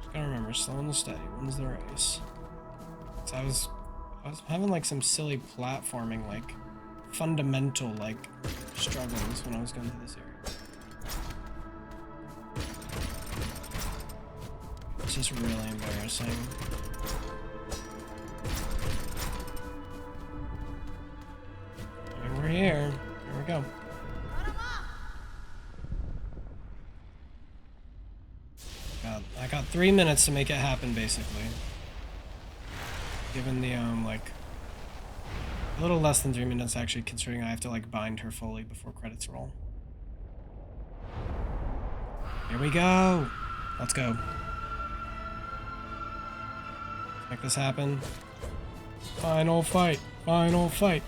Just gotta remember, slow and steady wins the race. So I was having like some silly platforming, like fundamental like struggles when I was going through this area. It's just really embarrassing. And we're here. Here we go. I got 3 minutes to make it happen, basically. Given the like A little less than 3 minutes, actually, considering I have to, like, bind her fully before credits roll. Here we go! Let's go. Let's make this happen. Final fight! Final fight!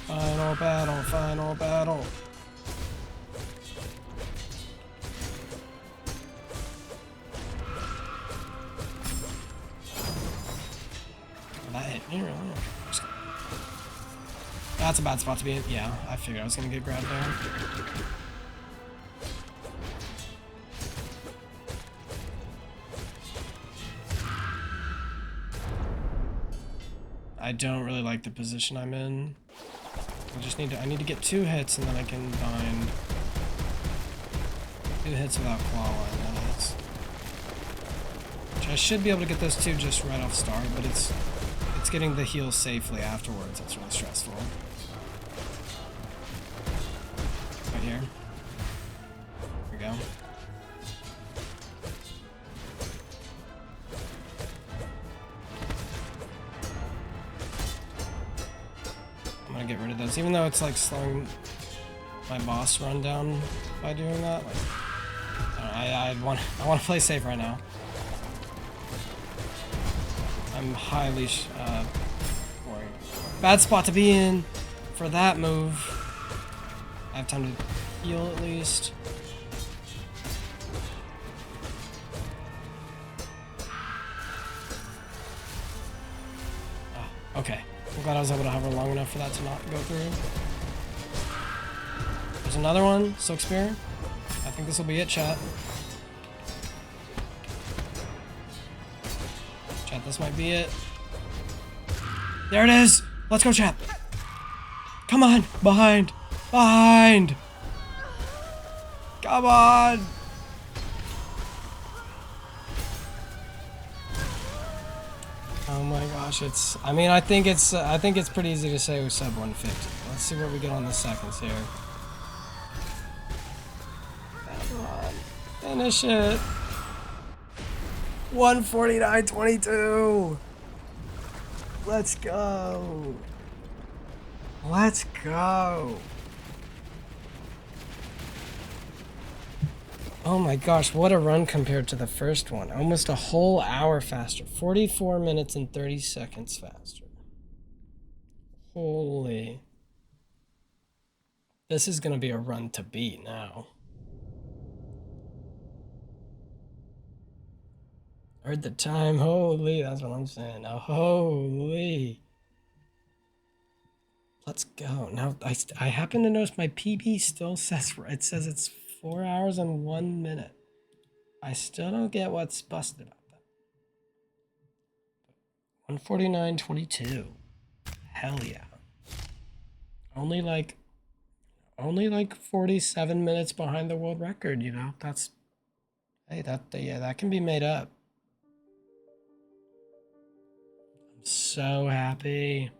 Final battle! Final battle! That hit me, really? That's a bad spot to be in. Yeah, I figured I was gonna get grabbed there. I don't really like the position I'm in. I need to get 2 hits and then I can bind. 2 hits without claw line, that is. Which I should be able to get those 2 just right off start, but it's getting the heal safely afterwards that's really stressful. Right here. Here we go. I'm gonna get rid of those, even though it's like slowing my boss run down by doing that. Like, I want to play safe right now. I'm highly worried. Bad spot to be in for that move. I have time to heal at least. Oh, okay. I'm glad I was able to hover long enough for that to not go through. There's another one, Silk Spear. I think this will be it, chat. Chat, this might be it. There it is! Let's go, chat! Come on! Behind! Behind! Come on! Oh my gosh, it's... I mean, I think it's pretty easy to say we sub 150. Let's see what we get on the seconds here. Come on. Finish it! 149.22! Let's go! Let's go! Oh my gosh, what a run compared to the first one. Almost a whole hour faster. 44 minutes and 30 seconds faster. Holy. This is gonna be a run to beat now. Heard the time, holy, that's what I'm saying. Now, holy. Let's go. Now, I happen to notice my PB still says, it says it's 4 hours and 1 minute. I still don't get what's busted about that. 149.22. Hell yeah. Only like 47 minutes behind the world record, you know? That's, hey, that can be made up. I'm so happy.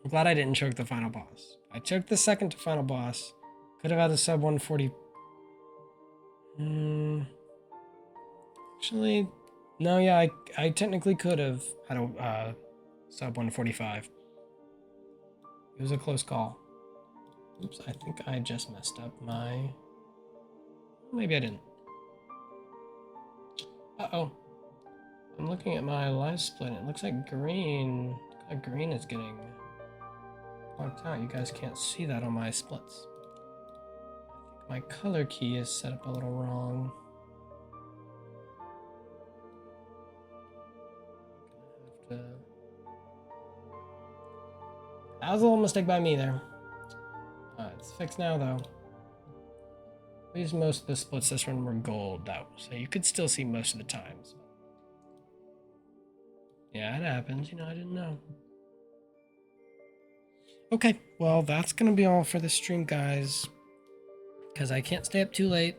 I'm glad I didn't choke the final boss. I choked the second to final boss. Could have had a sub 140. Actually, no, yeah, I technically could have had a sub 145. It was a close call. Oops, I think I just messed up my... Maybe I didn't. Uh-oh. I'm looking at my live split. It looks like green is getting blocked out. You guys can't see that on my splits. I think my color key is set up a little wrong. That was a little mistake by me there. It's fixed now though. At least most of the splits this run were gold out, so you could still see most of the times. Yeah, it happens, you know, I didn't know. Okay, well, that's gonna be all for the stream, guys, because I can't stay up too late.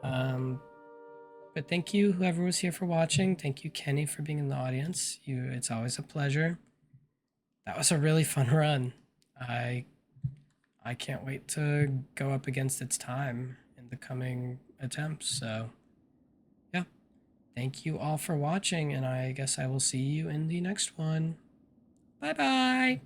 But thank you, whoever was here, for watching. Thank you, Kenny, for being in the audience. It's always a pleasure. That was a really fun run. I'm I can't wait to go up against its time in the coming attempts. So, yeah. Thank you all for watching, and I guess I will see you in the next one. Bye bye!